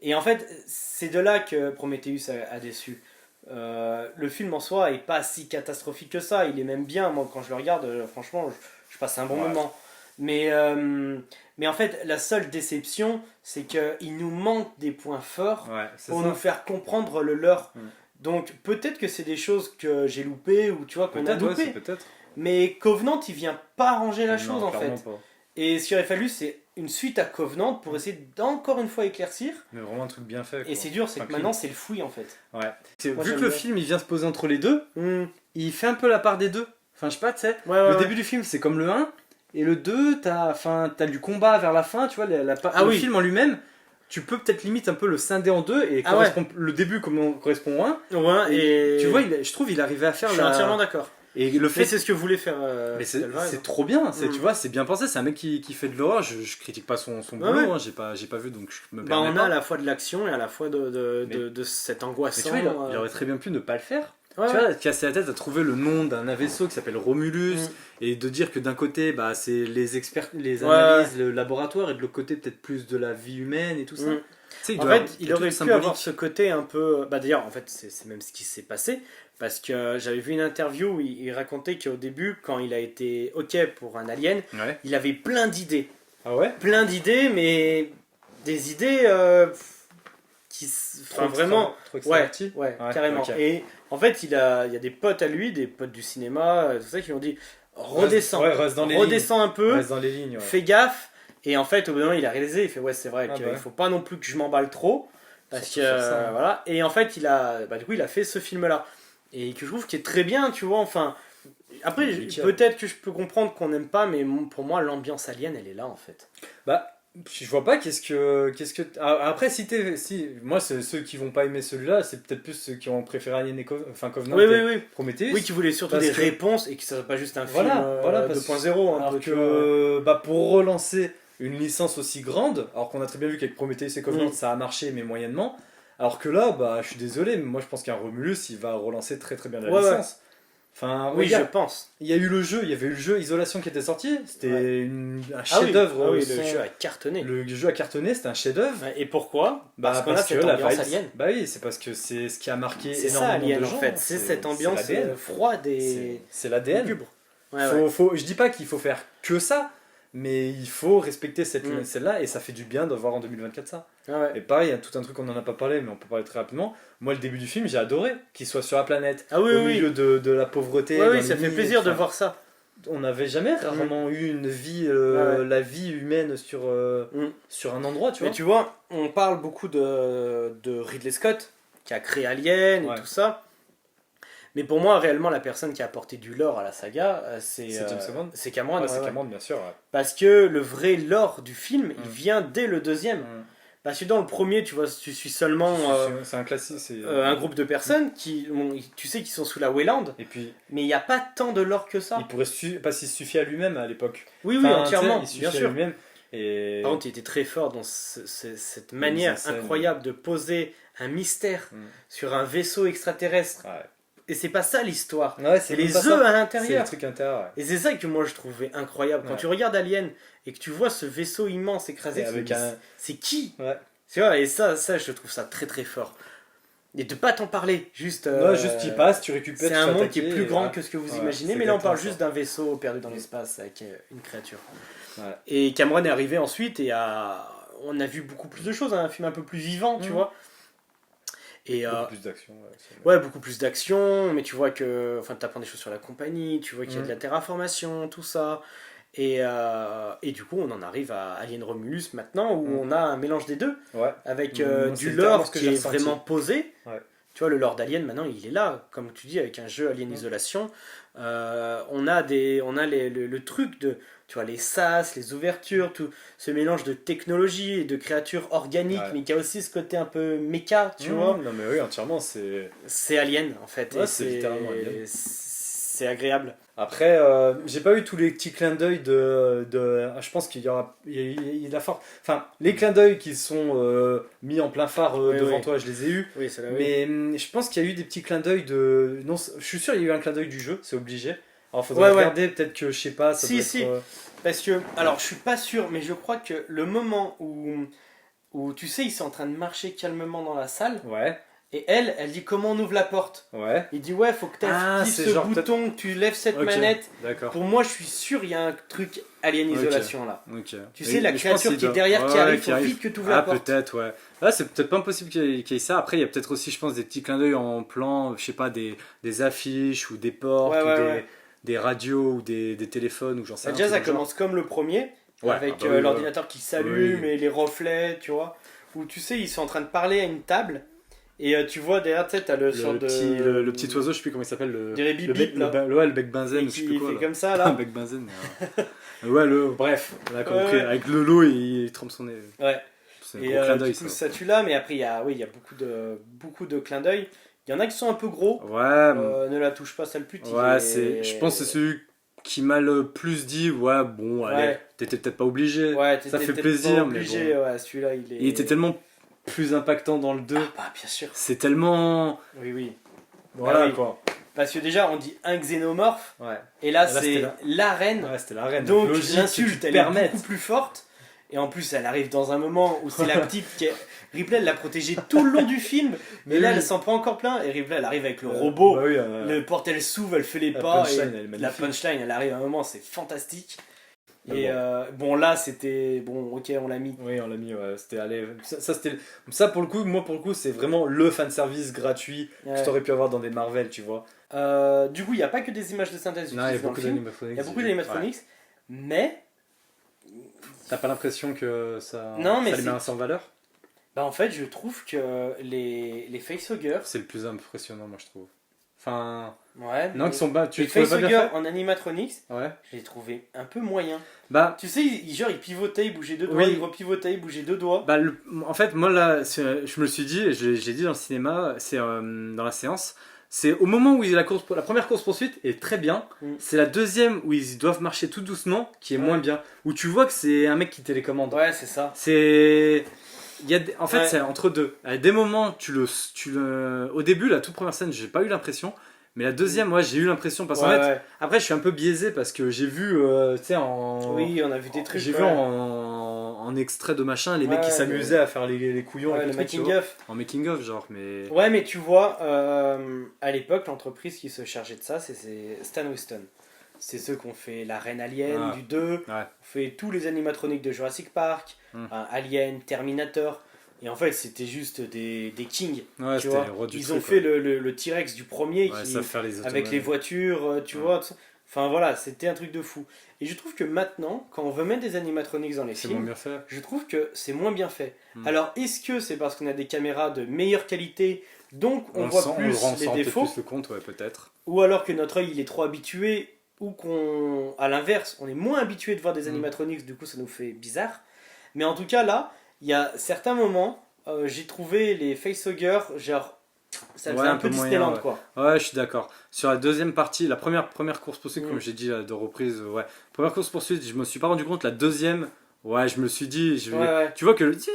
Et en fait, c'est de là que Prometheus a déçu. Le film en soi est pas si catastrophique que ça. Il est même bien. Moi, quand je le regarde, franchement, je passe un bon Ouais. moment. Mais en fait, la seule déception, c'est qu'il nous manque des points forts Ouais, c'est pour ça. nous faire comprendre le leur. Mm. Donc peut-être que c'est des choses que j'ai loupées ou tu vois qu'on a Peut-être, ouais, loupées. c'est peut-être. Mais Covenant, il vient pas arranger la Non, chose en clairement fait. pas. Et ce qu'il aurait fallu, c'est une suite à Covenant pour essayer d'encore une fois éclaircir. Mais vraiment un truc bien fait. Et quoi. c'est dur, c'est Enfin, que maintenant c'est le fouillis en fait. Ouais. Moi, Vu j'aime que le bien. film il vient se poser entre les deux, il fait un peu la part des deux. Enfin, je sais pas, tu sais. Ouais, ouais, Le ouais. début du film, c'est comme le 1. Et le 2, t'as du combat vers la fin, tu vois. Ah le oui. film en lui-même, tu peux peut-être limite un peu le scinder en deux. Et Ah ouais. le début correspond au 1. Ouais, et Tu vois, je trouve il arrivait à je faire suis la. entièrement d'accord. Et le Mais fait. c'est ce que voulait faire Mais c'est Alvarez. trop bien, Mm. tu vois, c'est bien pensé. C'est un mec qui fait de l'horreur. Je critique pas son boulot, ouais. hein, j'ai pas vu donc je me Bah, permets on pas. a à la fois de l'action et à la fois de cet Mais tu angoissant. vois, il aurait très bien pu ne pas le faire. Ouais, Tu ouais. vois, casser la tête à trouver le nom d'un vaisseau qui s'appelle Romulus et de dire que d'un côté, bah, c'est les experts, les Ouais, analyses, le laboratoire et de l'autre côté, peut-être plus de la vie humaine et tout ça. Mm. Tu sais, En doit- fait, il y a tout aurait le pu avoir symbolique. ce côté un peu. Bah d'ailleurs, en fait, c'est même ce qui s'est passé. Parce que j'avais vu une interview où il racontait qu'au début, quand il a été OK pour un alien, Ouais. il avait plein d'idées. Ah ouais. Plein d'idées, mais des idées qui. Enfin, vraiment. Trop Ouais, extraverti. ouais, Ouais, carrément. ok. Et en fait, il y a des potes à lui, des potes du cinéma, tout ça, qui lui ont dit redescends, Reste dans les redescends un peu, Reste dans les lignes. Ouais. fais gaffe. Et en fait, au bout d'un moment, il a réalisé, il fait ouais, c'est vrai Ah qu'il bah. faut pas non plus que je m'emballe trop. Parce que Surtout sur ça, hein. voilà. Et en fait, du coup, il a fait ce film-là. Et que je trouve qui est très bien, tu vois. Enfin, après, Nickel. peut-être que je peux comprendre qu'on n'aime pas, mais pour moi, l'ambiance alien, elle est là en fait. Bah, je vois pas qu'est-ce que. Ah, après, si moi, ceux qui vont pas aimer celui-là, c'est peut-être plus ceux qui ont préféré Alien et Covenant Oui, et oui, oui. Prometheus. Oui, qui voulait surtout Parce des que- réponses et que ça soit pas juste un Voilà, film voilà, parce 2.0. Un Alors peu, que tu vois. bah, pour relancer une licence aussi grande, alors qu'on a très bien vu qu'avec Prometheus et Covenant Mm. ça a marché mais moyennement, alors que là, bah, je suis désolé, mais moi je pense qu'un Romulus il va relancer très très bien la Ouais, licence. Enfin, Oui, je regarde, pense. il y a eu le jeu, il y avait eu le jeu Isolation qui était sorti, c'était Ouais. un Ah oui, chef-d'œuvre. ah oui, son- le jeu a cartonné. le jeu a cartonné, c'était un chef-d'œuvre. Ouais, et pourquoi Bah, Parce qu'on a cette la ambiance vibes- alien. Bah oui, c'est parce que c'est ce qui a marqué C'est ça, énormément Alien, de en gens. fait. C'est cette ambiance l'ADN. froide et C'est l'ADN. lugubre. Ouais, ouais. Je dis pas qu'il faut faire que ça, mais il faut respecter celle-là et ça fait du bien de voir en 2024 ça. Ah ouais. Et pareil, il y a tout un truc qu'on en a pas parlé, mais on peut parler très rapidement. Moi, le début du film, j'ai adoré qu'il soit sur la planète, Ah oui, au oui. milieu de la pauvreté. Ouais, dans oui, les ça fait mines, plaisir de enfin, voir ça. On n'avait jamais rarement eu une vie, Ouais. la vie humaine sur un endroit, tu Mais vois. tu vois, on parle beaucoup de Ridley Scott, qui a créé Alien Ouais. et tout ça. Mais pour moi, réellement, la personne qui a apporté du lore à la saga, C'est James Cameron. c'est Cameron. Ouais, ouais, c'est ouais. Cameron, bien sûr. Ouais. Parce que le vrai lore du film, il vient dès le deuxième. Mm. Parce que dans le premier, tu vois, tu suis seulement C'est un classique. un groupe de personnes qui, tu sais, qui sont sous la Wayland, Et puis, mais il n'y a pas tant de lore que ça. il pourrait pas s'y suffire à lui-même à l'époque. Oui, oui, Enfin, entièrement, tu sais, il bien suffit à sûr. lui-même. Et... Par contre, il était très fort dans cette manière mise en scène. incroyable de poser un mystère Mm. sur un vaisseau extraterrestre. Ouais. Et c'est pas ça l'histoire. Ouais, C'est même les pas œufs ça. à C'est le l'intérieur. truc intérieur. Ouais. Et c'est ça que moi je trouvais incroyable. Quand Ouais. tu regardes Alien et que tu vois ce vaisseau immense écrasé, Et tu te avec dis, un- c'est qui Ouais. Tu vois, et ça, je trouve ça très très fort. Et de pas t'en parler, juste. Ouais, juste tu passes, tu récupères. C'est tu un fais monde qui est attaquer, plus et grand voilà. que ce que vous Ouais, imaginez, c'est mais là on parle exactement juste d'un vaisseau perdu dans l'espace avec une créature. Ouais. Et Cameron est arrivé ensuite et on a vu beaucoup plus de choses, un film un peu plus vivant, tu Mhm. vois. Et Beaucoup plus d'action. Ouais, ouais, beaucoup plus d'action, mais tu vois que, enfin, t'apprends des choses sur la compagnie, tu vois qu'il y a de la terraformation, tout ça. Et du coup, on en arrive à Alien Romulus maintenant, où on a un mélange des deux, Ouais. avec Moi, du c'est littéralement lore ce que qui j'ai est ressenti. vraiment posé. Ouais. Tu vois, le lore d'Alien, maintenant, il est là, comme tu dis, avec un jeu Alien Isolation. On a le truc de, tu vois, les sas, les ouvertures, tout ce mélange de technologie et de créatures organiques, Ouais. mais qui a aussi ce côté un peu méca, tu Mmh, vois. Non, mais oui, entièrement, c'est. C'est Alien, en fait. Ouais, et c'est littéralement Alien. C'est agréable. Après, j'ai pas eu tous les petits clins d'œil je pense qu'il y aura. Il y a fort. Enfin, les clins d'œil qui sont mis en plein phare Oui, devant oui. toi, je les ai eus. Oui, c'est là, oui. Mais je pense qu'il y a eu des petits clins d'œil de. Non, je suis sûr qu'il y a eu un clin d'œil du jeu, c'est obligé. Alors, faudrait Ouais, ouais. regarder, peut-être que je sais pas. Ça Si, doit si. être, Parce que, alors, je suis pas sûr, mais je crois que le moment où tu sais, ils sont en train de marcher calmement dans la salle, Ouais. Et elle dit comment on ouvre la porte. Ouais. Il dit ouais, faut que tu actives c'est ce genre bouton, que tu lèves cette Ok, manette. D'accord. Pour moi, je suis sûr, il y a un truc Alien Ok. Isolation là. Ok. Tu sais, la Mais je pense créature qu'il qui est doit- derrière, qui Ouais, arrive, faut vite que tu ouvres la porte. peut-être, ouais. Là, c'est peut-être pas impossible qu'il y ait ça. Après, il y a peut-être aussi, je pense, des petits clins d'œil en plan, je sais pas, des affiches ou des portes Ouais, ou ouais. des radios ou des téléphones ou j'en sais rien. Déjà, un ça truc dans le commence comme le premier, Ouais, avec ah bah oui, l'ordinateur qui s'allume Oui. et les reflets, tu vois. Où tu sais, ils sont en train de parler à une table. Et tu vois derrière, tu sais, t'as le genre. sort de. Le petit oiseau, je sais plus comment il s'appelle. Je dirais bip Le bec, bip là. ouais, le bec benzène, Et je sais qui plus quoi. fait là. comme ça Un là. bec benzène. Ouais, bref, on a compris. Ouais. Avec le lot, il trempe son nez. Ouais. C'est un Et gros clin d'œil, du coup, ça. ça tue là, mais après, il y a beaucoup de clins d'œil. Il y en a qui sont un peu gros. Ouais, Ne la touche pas, sale pute. ouais, je pense que c'est celui qui m'a le plus dit, ouais, bon, allez, Ouais. t'étais peut-être pas obligé. Ouais, ça fait t'étais plaisir, pas mais obligé, bon. ouais, celui-là, il est. Il était tellement plus impactant dans le 2. Ah, bah, bien sûr. C'est tellement. Oui, oui. Voilà, oui. quoi. Parce que déjà, on dit un xénomorphe, Ouais. et là, c'était c'est la reine. Ouais, c'était la reine. Donc, Logique, l'insulte, tu elle te est permettes. beaucoup plus forte. Et en plus, elle arrive dans un moment où c'est la petite qui est... Ripley, elle l'a protégée tout le long du film. Mais Et là, oui. elle s'en prend encore plein. Et Ripley, elle arrive avec le robot. Bah oui, Le porte-elle s'ouvre, elle fait les La pas. punchline, Et elle est magnifique. la punchline, elle arrive à un moment, c'est fantastique. Ah Et bon, là, c'était. Bon, ok, on l'a mis. Oui, on l'a mis, ouais. C'était, allez, ça, pour le coup, moi, pour le coup, c'est vraiment le fanservice gratuit Ouais. que t'aurais pu avoir dans des Marvel, tu vois. Du coup, il n'y a pas que des images de synthèse Non, il y a utilisées dans le beaucoup film. d'animatronics. Il y a beaucoup d'animatronics. Mais, T'as pas l'impression que Non, mais ça les met c'est- en valeur? bah, en fait, je trouve que les facehuggers. C'est le plus impressionnant, moi, je trouve. Enfin, Ouais. non, mais qu'ils sont bas. Tu les les trouvais pas bien facehuggers fait? en animatronics, Ouais. je les trouvais un peu moyens. Bah, Tu sais, genre, ils pivotaient, ils bougeaient deux doigts, Oui. ils repivotaient, ils bougeaient deux doigts. bah en fait, moi, là, je me le suis dit, et j'ai dit dans le cinéma, c'est dans la séance, c'est au moment où la première course-poursuite est très bien, Mm. c'est la deuxième où ils doivent marcher tout doucement qui est Ouais. moins bien. Où tu vois que c'est un mec qui télécommande. Ouais, c'est ça. C'est. En fait, Ouais. c'est entre deux. À des moments, au début, la toute première scène, j'ai pas eu l'impression. Mais la deuxième, moi, j'ai eu l'impression. Parce qu'en Ouais, fait, ouais. après, je suis un peu biaisé parce que j'ai vu, tu sais, Oui, on a vu des trucs. J'ai ouais. vu en extrait de machin, les mecs Ouais, qui s'amusaient à faire les couillons Ouais, avec le le truc, tu making vois. of. En making of, genre, mais. Ouais, mais tu vois, à l'époque, l'entreprise qui se chargeait de ça, c'est Stan Winston. C'est ceux qui ont fait la Reine Alien Ah. du 2, Ouais. ont fait tous les animatroniques de Jurassic Park, Alien, Terminator. Et en fait, c'était juste des kings. Ouais, Tu c'était vois. les rois du Ils truc, ont fait ouais. le T-Rex du premier Ouais, qui, ça faire les avec les voitures, tu Ouais. vois. Tout ça. Enfin voilà, c'était un truc de fou. Et je trouve que maintenant, quand on veut mettre des animatronics dans les C'est moins films, bien fait. je trouve que c'est moins bien fait. Hmm. Alors, est-ce que c'est parce qu'on a des caméras de meilleure qualité, donc on le voit sent- plus le rend les peut-être défauts, plus le compte, ouais, peut-être. ou alors que notre œil il est trop habitué, ou qu'on, à l'inverse, on est moins habitué de voir des Hmm. animatronics, du coup ça nous fait bizarre. Mais en tout cas là, il y a certains moments, j'ai trouvé les facehuggers, genre, ça faisait Ouais, un un peu peu moyen, Disneyland ouais. quoi. Ouais, je suis d'accord. Sur la deuxième partie, la première course-poursuite, Mm. comme j'ai dit à deux reprises, ouais. Première course-poursuite, je me suis pas rendu compte. La deuxième, ouais, je me suis dit. Ouais. Tu vois que le. Tu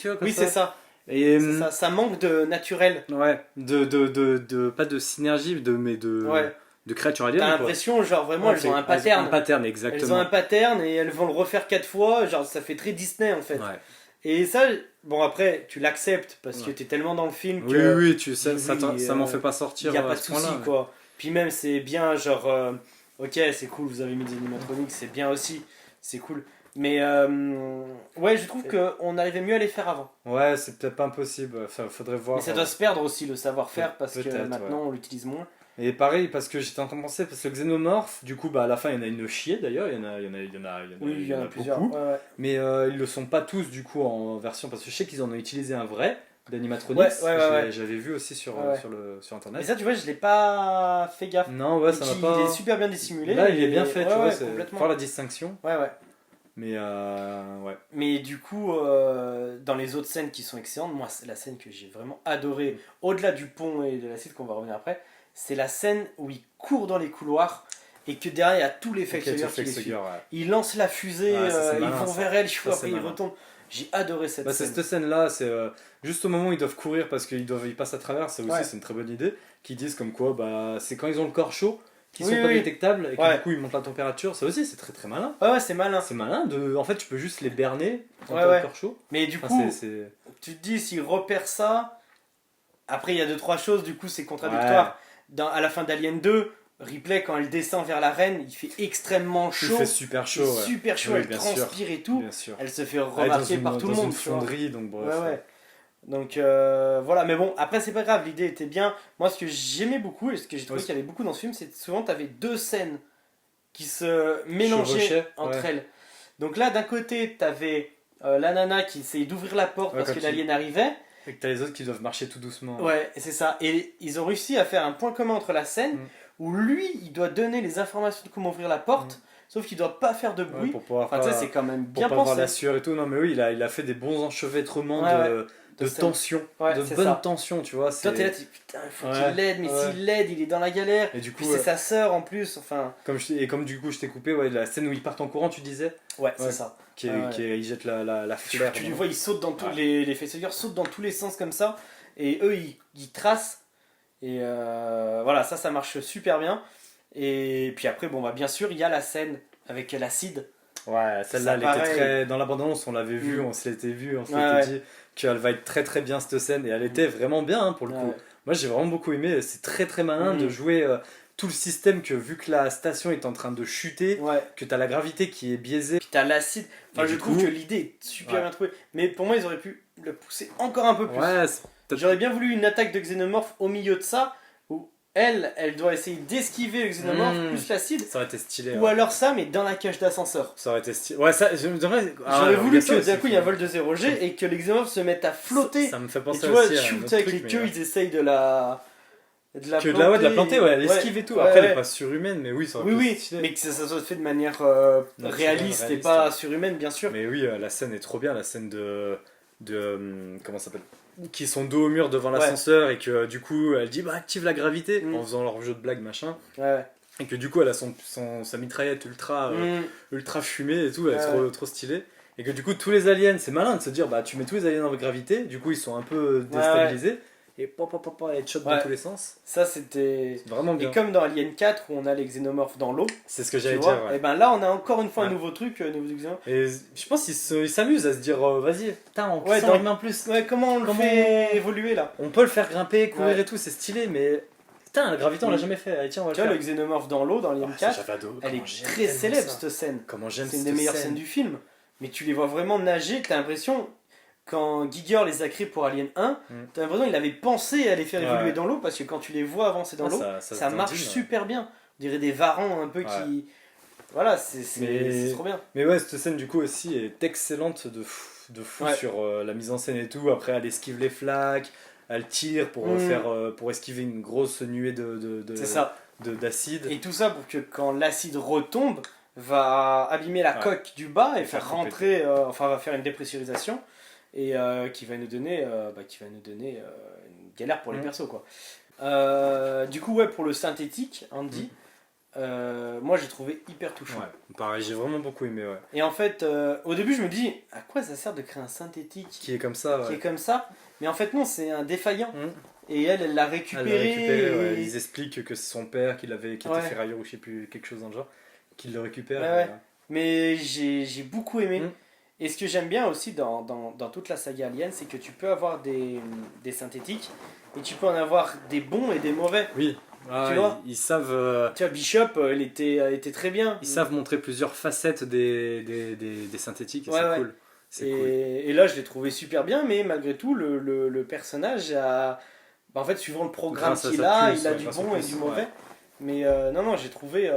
vois, comme Oui, c'est ça. Et. C'est ça. Ça manque de naturel. Ouais, pas de synergie, mais de. Ouais. De créature T'as alien. quoi. l'impression, genre vraiment, Ouais, elles ont un Un pattern. pattern, Elles exactement. ont un pattern et elles vont le refaire 4 fois, genre ça fait très Disney en fait. Ouais. Et ça, bon après, tu l'acceptes parce que Ouais. t'es tellement dans le film Oui, que oui, tu sais, ça oui, m'en fait pas sortir. il n'y a à pas de ce souci point-là, quoi. Puis même c'est bien, genre, ok c'est cool, vous avez mis des animatroniques, c'est bien aussi, c'est cool. Mais ouais, je trouve qu'on arrivait mieux à les faire avant. Ouais, c'est peut-être pas impossible. Enfin, faudrait voir. Mais ça doit se perdre aussi le savoir-faire parce que Peut-être, maintenant on l'utilise moins. Et pareil, parce que j'étais en train de penser, parce que le xénomorphe, du coup, bah, à la fin, il y en a une chier d'ailleurs, il y en a plusieurs. beaucoup. Ouais, ouais. Mais ils le sont pas tous, du coup, en version, parce que je sais qu'ils en ont utilisé un vrai d'animatronics. Ouais. J'avais vu aussi sur, Ouais. sur Et internet. ça, tu vois, je l'ai pas fait gaffe. Non, ouais, Et ça m'a qui- pas. Il est super bien dissimulé. Là, il est bien et- fait, ouais, tu vois, ouais, c'est complètement. faire la distinction. Ouais, ouais. Mais ouais. Mais du coup, dans les autres scènes qui sont excellentes, moi, c'est la scène que j'ai vraiment adorée, au-delà du pont et de la suite qu'on va revenir après, c'est la scène où il court dans les couloirs et que derrière, il y a tous les facehuggers qui les suivent. Il lance la fusée, Ouais, ça, c'est ils malin, vont ça. vers elle, Ça, après c'est ils malin. retombent. J'ai adoré cette Bah, c'est scène. cette scène-là, c'est juste au moment où ils doivent courir parce qu'ils passent à travers, ça aussi Ouais. c'est une très bonne idée, qui disent comme quoi bah, c'est quand ils ont le corps chaud, qu'ils Oui, sont pas oui. détectables et que Ouais. du coup ils montent la température, ça aussi c'est très très malin. Ouais, c'est malin. C'est malin, en fait tu peux juste les berner quand Ouais, t'as ouais. le corps chaud. Mais du Enfin, coup, c'est- tu te dis, s'ils repèrent ça, Après, il y a 2-3 choses, du coup, c'est contradictoire. À la fin d'Alien 2, Ripley, quand elle descend vers l'arène, il fait extrêmement chaud. Il fait super chaud. Il fait super chaud, Oui, elle bien transpire et tout. Bien sûr. Elle se fait remarquer par tout le monde. Dans une fonderie, donc bref. Ouais. Donc voilà, mais bon, après c'est pas grave, l'idée était bien. Moi, ce que j'aimais beaucoup et ce que j'ai trouvé qu'il y avait beaucoup dans ce film, c'est que souvent t'avais 2 scènes qui se mélangeaient entre elles. Donc là, d'un côté, t'avais la nana qui essayait d'ouvrir la porte parce que l'alien arrivait. Et que t'as les autres qui doivent marcher tout doucement. Ouais, c'est ça. Et ils ont réussi à faire un point commun entre la scène où lui, il doit donner les informations de comment ouvrir la porte, sauf qu'il doit pas faire de bruit. Pour pouvoir c'est quand même bien pour pensé. Pour pas avoir la sueur et tout. Non, mais oui, il a fait des bons enchevêtrements de tension, de bonne tension, tu vois. Toi, t'es là, putain, il faut qu'il l'aide, mais s'il l'aide, il est dans la galère. Et du coup, puis c'est sa sœur en plus, enfin. Comme du coup, je t'ai coupé, la scène où ils partent en courant, tu disais. Ouais, c'est ça. Ils jettent la fleur. Tu les vois, ils sautent dans tous les facehuggers sautent dans tous les sens comme ça, et eux, ils tracent. Et voilà, ça marche super bien. Et puis après, bon, bien sûr, il y a la scène avec l'acide. Ouais, celle-là, elle était très. Dans l'abondance, on l'avait vu, on s'était vu, on s'était dit qu'elle va être très très bien cette scène, et elle était vraiment bien pour le coup. Moi, j'ai vraiment beaucoup aimé, c'est très très malin de jouer tout le système que, vu que la station est en train de chuter, que t'as la gravité qui est biaisée. Puis t'as l'acide. Enfin, je trouve que l'idée est super bien trouvée. Mais pour moi, ils auraient pu le pousser encore un peu plus. J'aurais bien voulu une attaque de xénomorphe au milieu de ça, où elle doit essayer d'esquiver le xénomorphe plus l'acide. Ça aurait été stylé. Ou alors ça, mais dans la cage d'ascenseur. Ça aurait été stylé. Ouais, ça, j'aurais voulu que d'un coup il y a un vol de 0G et que les xénomorphes se mettent à flotter. Ça me fait penser et tu vois, aussi avec les queues, ils essayent de la planter, elle esquive et tout. Après, elle est pas surhumaine, mais oui, ça aurait été stylé. Mais que ça soit fait de manière réaliste et pas surhumaine, bien sûr. Mais oui, la scène est trop bien, la scène de comment ça s'appelle, qui sont dos au mur devant l'ascenseur et que du coup elle dit active la gravité en faisant leur jeu de blague machin. Et que du coup elle a sa mitraillette ultra fumée et tout, elle est trop stylée. Et que du coup tous les aliens, c'est malin de se dire tu mets tous les aliens en gravité, du coup ils sont un peu déstabilisés. Et headshot dans tous les sens. Ça c'était vraiment bien. Et comme dans Alien 4 où on a les xénomorphes dans l'eau. C'est ce que j'allais dire. Et ben là on a encore une fois un nouveau truc, nouveau xénomorphe. Et je pense qu'ils s'amusent à se dire vas-y, on met en plus. Comment on le fait évoluer là. On peut le faire grimper, courir et tout, c'est stylé, mais putain, la gravité on l'a jamais fait. Allez, tiens, on va le faire. Le xénomorphe dans l'eau dans Alien 4, elle est très célèbre cette scène. Comment j'aime C'est une des meilleures scènes du film. Mais tu les vois vraiment nager, t'as l'impression. Quand Giger les a créés pour Alien 1, t'as l'impression qu'il avait pensé à les faire évoluer dans l'eau, parce que quand tu les vois avancer dans l'eau, ça marche super bien. On dirait des varans un peu qui... Voilà, c'est trop bien. Mais cette scène du coup aussi est excellente de fou sur la mise en scène et tout. Après, elle esquive les flaques, elle tire pour esquiver une grosse nuée d'acide. Et tout ça pour que quand l'acide retombe, va abîmer la coque du bas et faire rentrer, va faire une dépressurisation. Et qui va nous donner une galère pour les persos quoi. Du coup pour le synthétique Andy, moi j'ai trouvé hyper touchant. Pareil, j'ai vraiment beaucoup aimé. Et en fait au début je me dis à quoi ça sert de créer un synthétique qui est comme ça, mais en fait non, c'est un défaillant. Et elle l'a récupéré. Ils expliquent que c'est son père qui était ferrailleur ou je sais plus, quelque chose dans le genre, qui le récupère. Mais j'ai beaucoup aimé. Et ce que j'aime bien aussi dans toute la saga Alien, c'est que tu peux avoir des synthétiques, et tu peux en avoir des bons et des mauvais. Oui, tu vois, ils savent... Tu vois, Bishop, elle était très bien. Ils savent montrer plusieurs facettes des synthétiques, et c'est cool. Et là, je l'ai trouvé super bien, mais malgré tout, le personnage a... en fait, suivant le programme qu'il a, il a du bon et du mauvais. Mais non, j'ai trouvé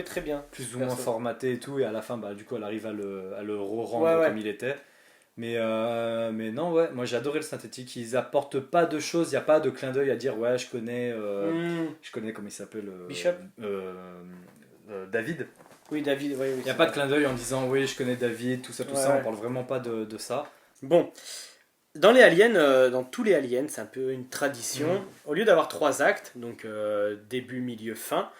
très bien. Plus ou moins formaté et tout, et à la fin, du coup, elle arrive à le re-rendre comme il était. Mais non, moi j'ai adoré le synthétique. Ils apportent pas de choses, il n'y a pas de clin d'œil à dire je connais comment il s'appelle Bishop David. Oui, David. Il n'y a pas de clin d'œil en disant je connais David, tout ça. On parle vraiment pas de ça. Bon. Dans les aliens, dans tous les aliens, c'est un peu une tradition. Au lieu d'avoir 3 actes, donc début, milieu, fin,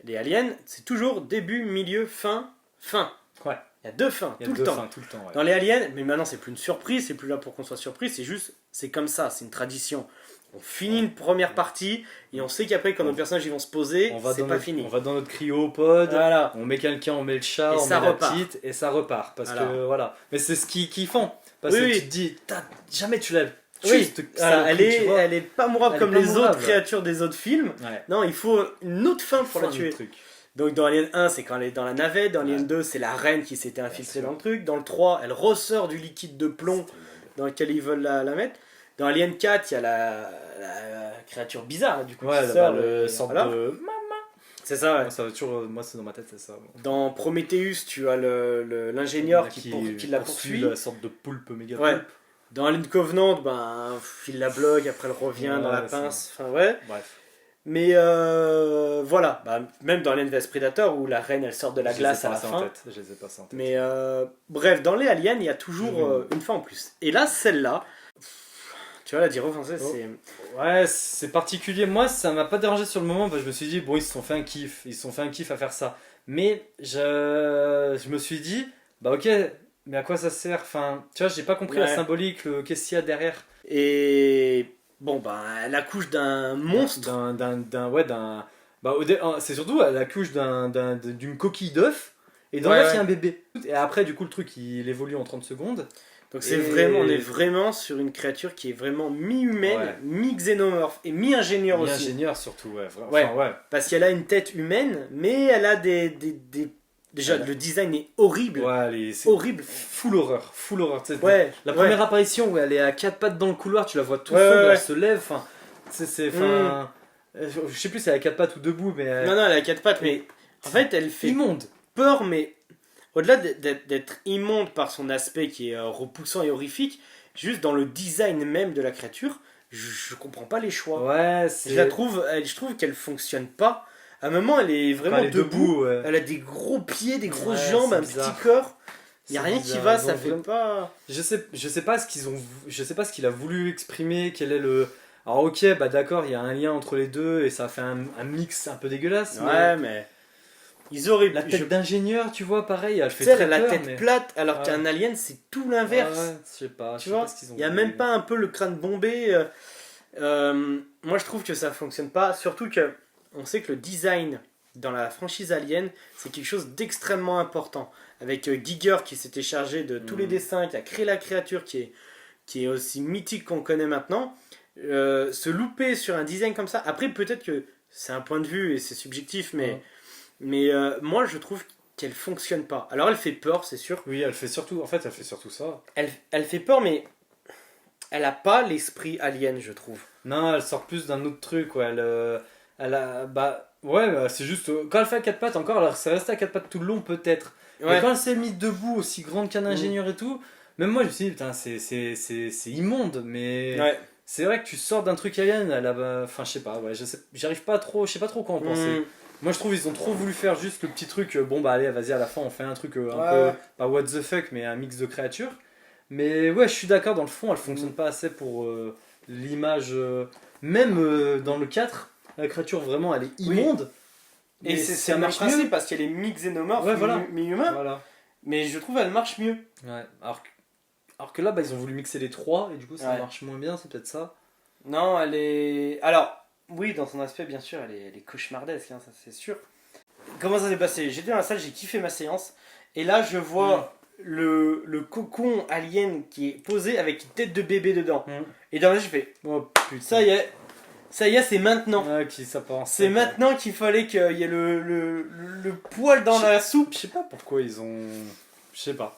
les aliens, c'est toujours début, milieu, fin, fin. Ouais. Il y a 2 fins, tout le temps. Dans les aliens, mais maintenant c'est plus une surprise, c'est plus là pour qu'on soit surpris, c'est comme ça, c'est une tradition. On finit une première partie et on sait qu'après quand nos personnages ils vont se poser, c'est pas fini. On va dans notre cryopod, voilà. On met quelqu'un, on met le chat, on met la petite et ça repart. Parce que voilà. Mais c'est ce qu'ils font. Parce que tu te dis, jamais tu l'as Oui, cette voilà, saloperie, tu vois. elle est pas mourable Elle comme est pas les mourable. autres créatures des autres films. Ouais. Non, il faut une autre fin pour la Fin de tuer. truc. Donc dans Alien 1, c'est quand elle est dans la navette. Dans Alien Ouais. 2, c'est la reine qui s'était infiltrée sûr. dans le truc. Dans le 3, elle ressort du liquide de plomb dans lequel ils veulent la mettre. Dans Alien 4, il y a la créature bizarre, du coup, Ouais, qui là, sort. le et sorte voilà. de. C'est ça, ouais. Moi, ça va toujours. Moi, c'est dans ma tête, c'est ça. Dans Prometheus, tu as l'ingénieur qui la poursuit. La sorte de poulpe méga Ouais. poulpe. Dans Alien Covenant, ben, il la bloque, après elle revient Ouais, dans la c'est- pince. Enfin, ouais. Bref. Mais voilà, bah, même dans Alien vs Predator où la reine elle sort de la glace à la fin. Je les ai pas ça en tête. Mais bref, dans les aliens, il y a toujours une fin en plus. Et là, celle-là, tu vois, la dire français, Oh. c'est. Ouais, c'est particulier. Moi, ça m'a pas dérangé sur le moment. Parce que je me suis dit, bon, ils se sont fait un kiff. Ils se sont fait un kiff à faire ça. Mais je me suis dit, bah ok, mais à quoi ça sert? Enfin, tu vois, j'ai pas compris la Ouais. symbolique, qu'est-ce qu'il y a derrière. Et bon, bah, elle accouche d'un monstre. C'est surtout à la couche d'une coquille d'œuf. Et dans Ouais, l'œuf, ouais. il y a un bébé. Et après, du coup, le truc, il évolue en 30 secondes. Donc c'est Et- vraiment, on est vraiment sur une créature qui est vraiment mi-humaine, Ouais. mi-xénomorphe et mi-ingénieur Et aussi. ingénieur surtout, ouais. Ouais. Enfin, ouais. Parce qu'elle a une tête humaine, mais elle a Déjà, Ouais. le design est horrible. Ouais, c'est Horrible. full horreur. Full horreur. tu sais. Ouais. La ouais. première apparition où elle est à quatre pattes dans le couloir, tu la vois tout Ouais, sombre, ouais, elle ouais. se lève. Enfin, je sais plus si elle est à quatre pattes ou debout, mais Non, non, elle a quatre pattes, mais en fait, elle fait immonde. peur, mais au-delà d'être immonde par son aspect qui est repoussant et horrifique, juste dans le design même de la créature, je comprends pas les choix. Ouais, c'est. Je trouve qu'elle fonctionne pas. À un moment, elle est Quand vraiment elle est debout. ouais. Elle a des gros pieds, des grosses Ouais, jambes, c'est un bizarre. petit corps. Il y a C'est rien qui bizarre, va, ils ça ont fait vraiment- pas. Je sais pas ce qu'ils ont, je sais pas ce qu'il a voulu exprimer, quel est le. Alors ok, bah d'accord, il y a un lien entre les deux et ça fait un mix un peu dégueulasse. Ouais, mais ils auraient. La tête d'ingénieur, tu vois, pareil, elle Tu fait sais, très elle a la peur, tête mais... plate, alors Ouais. qu'un alien, c'est tout l'inverse. Ouais, je sais pas. Tu vois, il n'y a même pas un peu le crâne bombé. Moi, je trouve que ça fonctionne pas. Surtout que on sait que le design dans la franchise Alien, c'est quelque chose d'extrêmement important. Avec Giger qui s'était chargé de tous les dessins, qui a créé la créature qui est aussi mythique qu'on connaît maintenant. Se louper sur un design comme ça. Après, peut-être que c'est un point de vue et c'est subjectif, mais moi, je trouve qu'elle fonctionne pas. Alors, elle fait peur, c'est sûr. Oui, elle fait surtout ça. Elle fait peur, mais elle a pas l'esprit alien, je trouve. Non, elle sort plus d'un autre truc, ouais. Elle a, bah, ouais, bah, c'est juste. Quand elle fait à quatre pattes, encore, alors c'est resté à quatre pattes tout le long, peut-être. Mais Ouais. quand elle s'est mise debout, aussi grande qu'un ingénieur et tout, même moi, je me suis dit, putain, c'est immonde, mais. Ouais. C'est vrai que tu sors d'un truc alien, elle a, bah, enfin, je sais pas, ouais, j'arrive pas trop, je sais pas trop quoi en penser. Mm. Moi, je trouve ils ont trop voulu faire juste le petit truc, bon, bah, allez, vas-y, à la fin, on fait un truc un Ouais. peu, pas what the fuck, mais un mix de créatures. Mais ouais, je suis d'accord, dans le fond, elle fonctionne pas assez pour l'image. Même dans le 4, la créature vraiment elle est immonde. Et mais c'est ça le même marche principe mieux. parce qu'elle est mi-xénomorphe, Ouais, voilà. mi-humain. Voilà. Mais je trouve elle marche mieux. Ouais. Alors que là, bah, ils ont voulu mixer les trois et du coup, ça Ouais. marche moins bien, c'est peut-être ça. Non, elle est. Alors, oui, dans son aspect, bien sûr, elle est cauchemardesque, hein, ça c'est sûr. Comment ça s'est passé? J'étais dans la salle, j'ai kiffé ma séance. Et là, je vois le cocon alien qui est posé avec une tête de bébé dedans. Mm. Et dans là, je fais Oh putain. ça y est, c'est maintenant. Ouais, qui ça part en C'est steak, maintenant qu'il fallait qu'il y ait le poil dans la soupe. Je sais pas pourquoi ils ont. Je sais pas.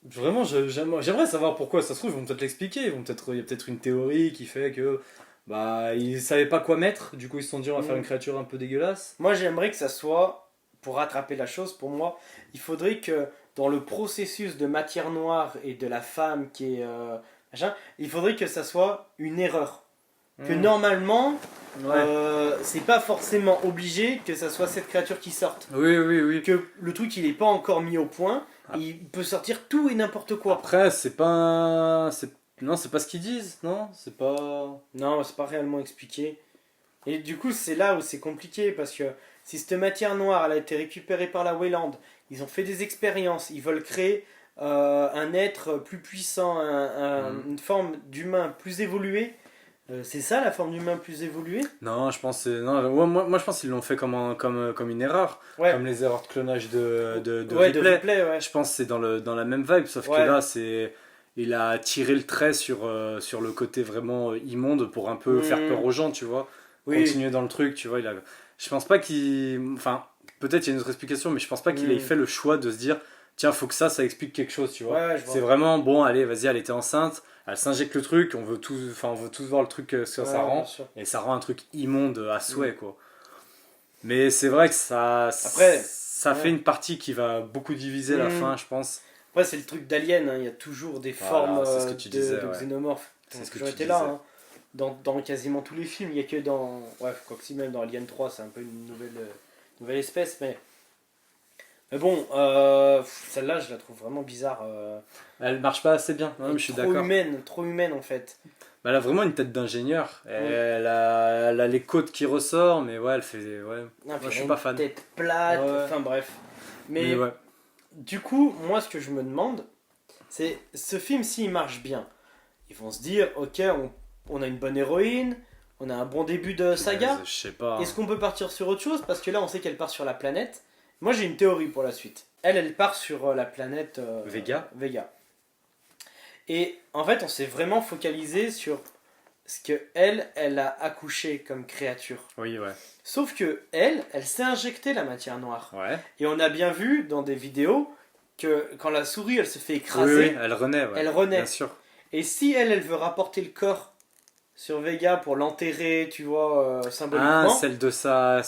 Vraiment, j'aimerais savoir pourquoi. Ça se trouve, ils vont peut-être l'expliquer. Il y a peut-être une théorie qui fait que. Bah, ils savaient pas quoi mettre. Du coup, ils se sont dit, on va faire une créature un peu dégueulasse. Moi, j'aimerais que ça soit, pour rattraper la chose, pour moi, il faudrait que dans le processus de matière noire et de la femme qui est machin, il faudrait que ça soit une erreur. Que normalement, Ouais. c'est pas forcément obligé que ça soit cette créature qui sorte. Oui. Que le truc il est pas encore mis au point, il peut sortir tout et n'importe quoi. Après, c'est pas. Non, c'est pas ce qu'ils disent, non? C'est pas. Non, c'est pas réellement expliqué. Et du coup, c'est là où c'est compliqué parce que si cette matière noire elle a été récupérée par la Weyland, ils ont fait des expériences, ils veulent créer un être plus puissant, une forme d'humain plus évoluée. C'est ça la forme d'humain plus évoluée? Non, je pense non, moi je pense qu'ils l'ont fait comme une erreur, Ouais, comme les erreurs de clonage de ouais, Ripley. Ripley, ouais. Je pense que c'est dans la même vibe, sauf Ouais. que là c'est il a tiré le trait sur le côté vraiment immonde pour un peu faire peur aux gens, tu vois. Oui. Continuer dans le truc, tu vois. Je pense pas qu'il. Enfin, peut-être il y a une autre explication, mais je pense pas qu'il ait fait le choix de se dire tiens, faut que ça explique quelque chose, tu vois. Ouais, je vois. C'est vraiment bon, allez, vas-y, elle était enceinte, elle s'injecte le truc, on veut tous voir le truc que ça Ouais, rend, bien sûr. et ça rend un truc immonde à souhait, quoi. Mais c'est vrai que Après, ça fait une partie qui va beaucoup diviser la fin, je pense. Après, c'est le truc d'Alien, hein. Il y a toujours des formes c'est ce que tu disais, de ouais. xénomorphes. C'est ce que Toujours tu été là, disais. hein. Dans quasiment tous les films, il n'y a que dans. Ouais, quoi que si, même dans Alien 3, c'est un peu une nouvelle espèce, mais bon, celle-là, je la trouve vraiment bizarre. Elle marche pas assez bien, je suis d'accord. Trop humaine en fait. Elle a vraiment une tête d'ingénieur. Elle a les côtes qui ressortent, mais ouais, elle fait. Ouais. Non, Moi, je suis pas fan. Tête plate, Ouais. enfin bref. Mais ouais. Du coup, moi, ce que je me demande, c'est ce film, s'il marche bien, ils vont se dire, ok, on a une bonne héroïne, on a un bon début de saga. Je sais pas. Est-ce qu'on peut partir sur autre chose? Parce que là, on sait qu'elle part sur la planète. Moi, j'ai une théorie pour la suite. Elle part sur la planète Vega. Et en fait, on s'est vraiment focalisé sur ce que elle a accouché comme créature. Oui, ouais. Sauf que elle s'est injectée la matière noire. Ouais. Et on a bien vu dans des vidéos que quand la souris, elle se fait écraser, Oui, elle renaît. Ouais. elle renaît. Bien sûr. Et si elle veut rapporter le corps sur Vega pour l'enterrer, tu vois, symboliquement. Ah, celle de sa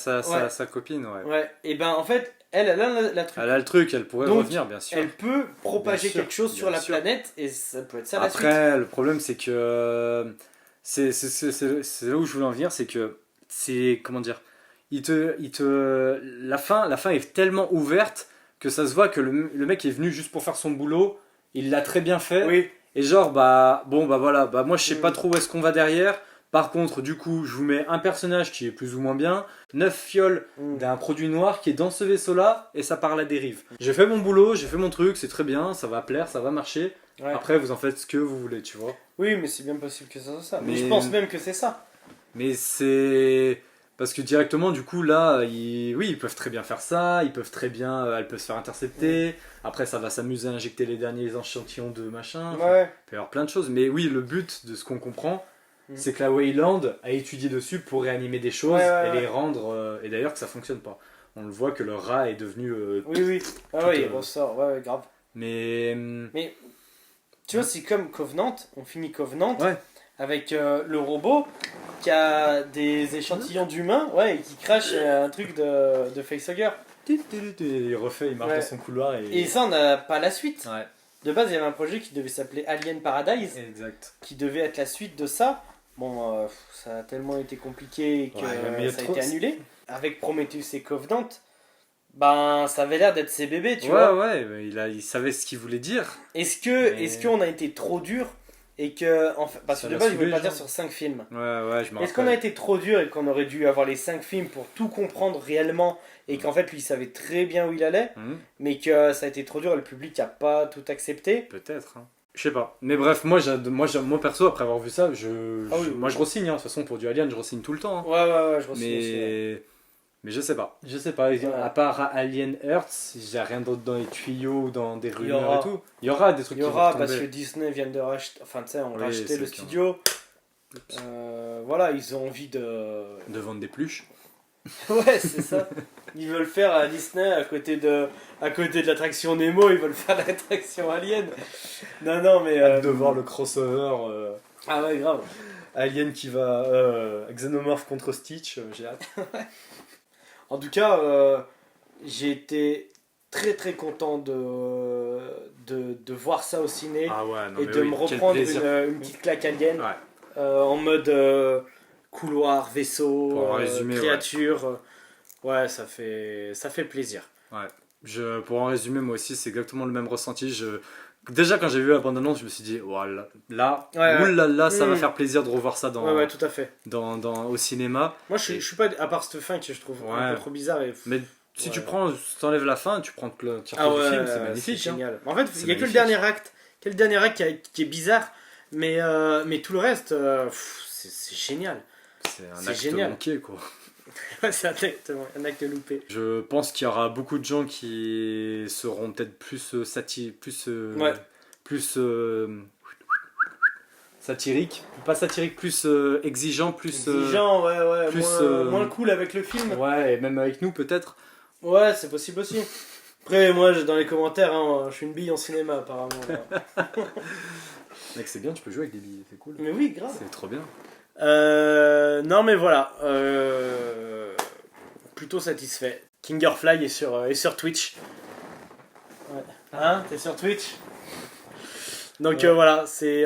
copine, ouais. Ouais, et ben en fait, elle a la truc. Elle a le truc, elle pourrait Donc, revenir, bien sûr. Elle peut propager Bien sûr, quelque chose sur bien la sûr. planète et ça peut être ça la suite. Après, le problème, c'est que. C'est là où je voulais en venir, c'est que. C'est. Comment dire la fin est tellement ouverte que ça se voit que le mec est venu juste pour faire son boulot. Il l'a très bien fait. Oui, Et genre, voilà, moi je sais pas trop où est-ce qu'on va derrière. Par contre, du coup, je vous mets un personnage qui est plus ou moins bien, 9 fioles d'un produit noir qui est dans ce vaisseau-là, et ça part à la dérive. J'ai fait mon boulot, j'ai fait mon truc, c'est très bien, ça va plaire, ça va marcher. ouais. Après, vous en faites ce que vous voulez, tu vois. Oui, mais c'est bien possible que ça soit ça. Mais Mais- je pense même que c'est ça. Mais c'est... Parce que directement, du coup, là, ils peuvent très bien faire ça, ils peuvent très bien... elle peut se faire intercepter, après ça va s'amuser à injecter les derniers échantillons de machin. Enfin, Ouais. il peut y avoir plein de choses. Mais oui, le but de ce qu'on comprend, c'est que la Wayland a étudié dessus pour réanimer des choses et les rendre... et d'ailleurs que ça fonctionne pas. On le voit que le rat est devenu... Oui. Ah ouais, il ressort, ouais, grave. Mais... Tu vois, c'est comme Covenant, on finit Covenant Ouais. avec le robot qui a des échantillons d'humains, ouais, et qui crache un truc de facehugger. Il refait, il marche Ouais. dans son couloir et... Et ça, on n'a pas la suite. Ouais, De base, il y avait un projet qui devait s'appeler Alien Paradise, exact. qui devait être la suite de ça. Bon, ça a tellement été compliqué que Ouais, mais il y a ça a trop- été annulé. Avec Prometheus et Covenant, ben ça avait l'air d'être ses bébés, tu Ouais, vois. ouais, mais il savait ce qu'il voulait dire. Est-ce qu'on a été trop dur et que parce Ça que de l'a base, je voulais saoulé, pas dire genre. sur 5 films. Ouais, je me Est-ce qu'on a rappelle. été trop dur et qu'on aurait dû avoir les 5 films pour tout comprendre réellement et qu'en fait lui il savait très bien où il allait, mais que ça a été trop dur et le public a pas tout accepté? Peut-être. Hein. Je sais pas. Mais bref, moi perso, après avoir vu ça, moi je re-signe. Hein. De toute façon, pour du Alien, je re-signe tout le temps. Hein. Ouais, je ressens aussi. Ouais. Mais je sais pas. Je sais pas. À part Alien Earth, j'ai rien d'autre dans les tuyaux ou dans des Il y rumeurs aura. et tout. Il y aura des trucs Il y qui aura vont parce que tomber. Disney vient de racheter, enfin tu sais, on Oui, racheté c'est le clair. studio. Voilà, ils ont envie de. De vendre des pluches. Ouais, c'est ça. Ils veulent faire à Disney à côté de l'attraction Nemo, ils veulent faire l'attraction Alien. Non, mais. Hâte de voir le crossover Ah ouais, grave. Alien qui va Xenomorph contre Stitch. J'ai hâte. En tout cas, j'ai été très très content de voir ça au ciné Ah ouais, non, et mais de oui, me quel reprendre plaisir. une petite claque Alien Ouais. en mode couloir, vaisseau, Pour résumer, créature. Ouais, ça fait plaisir. Pour en résumer, moi aussi, c'est exactement le même ressenti. Déjà, quand j'ai vu la bande-annonce, je me suis dit, voilà, oulala, ça va faire plaisir de revoir ça Ouais, tout à fait. au cinéma. Moi, je suis pas. À part cette fin que je trouve un peu trop bizarre. Mais si Ouais. tu t'enlèves la fin, tu prends le Ah du ouais, film, c'est magnifique. c'est hein. génial. En fait, C'est il y a que le magnifique. dernier acte. Qui est bizarre. Mais tout le reste, c'est génial. C'est un C'est acte génial. manqué, quoi. C'est un acte loupé. Je pense qu'il y aura beaucoup de gens qui seront peut-être plus plus satirique, pas satirique, plus exigeant, plus Exigeant, ouais, plus, moins cool avec le film. ouais, et même avec nous peut-être. Ouais, c'est possible aussi. Après, moi, dans les commentaires, hein, je suis une bille en cinéma, apparemment. Mec, c'est bien, tu peux jouer avec des billes, c'est cool. Mais oui, grave. C'est trop bien. Non, mais voilà. Plutôt satisfait. Kingerfly est sur Twitch. Ouais. Hein, t'es sur Twitch? Donc Ouais. voilà, c'est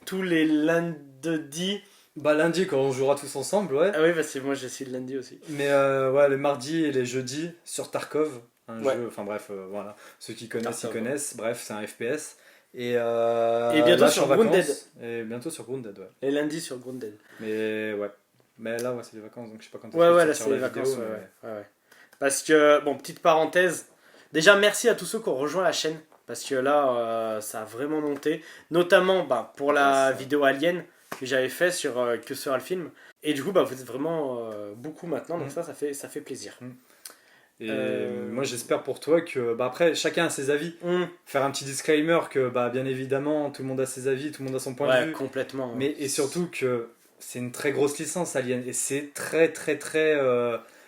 tous les lundis. Bah lundi quand on jouera tous ensemble, ouais. Ah oui, parce que moi j'essaie le lundi aussi. Mais ouais, les mardis et les jeudis sur Tarkov, un Ouais. jeu, enfin bref, voilà. Ceux qui connaissent, Tarkov, ils connaissent. Bref, c'est un FPS. Et bientôt là, je suis sur en vacances. Grounded. Et bientôt sur Grounded, ouais. Les lundis sur Grounded. Mais ouais. Mais là, ouais, c'est les vacances, donc je sais pas quand Ouais, là sortir c'est les la vacances. vidéo, Ouais. Parce que, bon, petite parenthèse. Déjà, merci à tous ceux qui ont rejoint la chaîne. Parce que là, ça a vraiment monté. Notamment pour la Ouais, ça. vidéo Alien que j'avais fait sur Que sera le film. Et du coup, vous êtes vraiment beaucoup maintenant. Donc ça fait plaisir. Et moi, j'espère pour toi que, après, chacun a ses avis. Faire un petit disclaimer que, bien évidemment, tout le monde a ses avis, tout le monde a son point de Ouais, vue. complètement. Mais et surtout que c'est une très grosse licence Alien et c'est très très très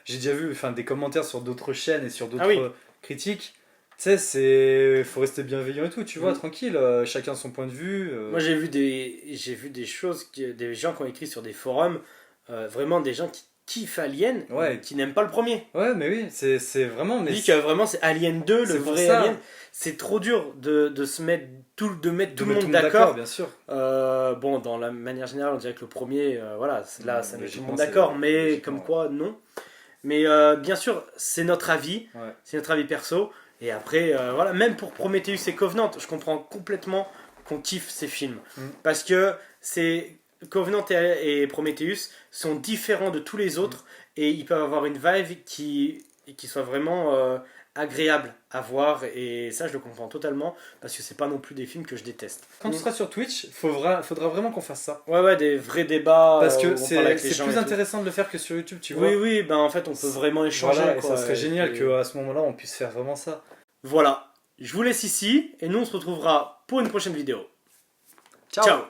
j'ai déjà vu des commentaires sur d'autres chaînes et sur d'autres Ah oui. critiques. Tu sais, faut rester bienveillant et tout, tu vois, Mhm. tranquille, chacun son point de vue. Moi, j'ai vu des choses, des gens qui ont écrit sur des forums, vraiment des gens qui kiffent Alien, Ouais. qui n'aiment pas le premier. Ouais, mais oui, c'est vraiment. Ils Mais disent que vraiment c'est Alien 2, le c'est pour vrai ça. Alien. C'est trop dur de se mettre de mettre tout le mettre monde d'accord. bien sûr. Bon, dans la manière générale, on dirait que le premier, voilà, là, ça met tout le Logiquement, monde c'est- d'accord, mais logiquement, comme ouais. quoi, non. Mais bien sûr, c'est notre avis, Ouais. c'est notre avis perso. Et après, voilà, même pour Prometheus et Covenant, je comprends complètement qu'on kiffe ces films. Parce que Covenant et Prometheus sont différents de tous les autres et ils peuvent avoir une vibe qui soit vraiment agréable à voir. Et ça, je le comprends totalement parce que c'est pas non plus des films que je déteste. Quand tu seras sur Twitch, faudra vraiment qu'on fasse ça. Ouais, des vrais débats. Parce où que on parle avec les c'est gens plus et tout. intéressant de le faire que sur YouTube, tu vois. Oui, en fait, on peut vraiment échanger. Voilà, et quoi, ça serait génial et- qu'à ce moment-là, on puisse faire vraiment ça. Voilà, je vous laisse ici et nous on se retrouvera pour une prochaine vidéo. Ciao. Ciao.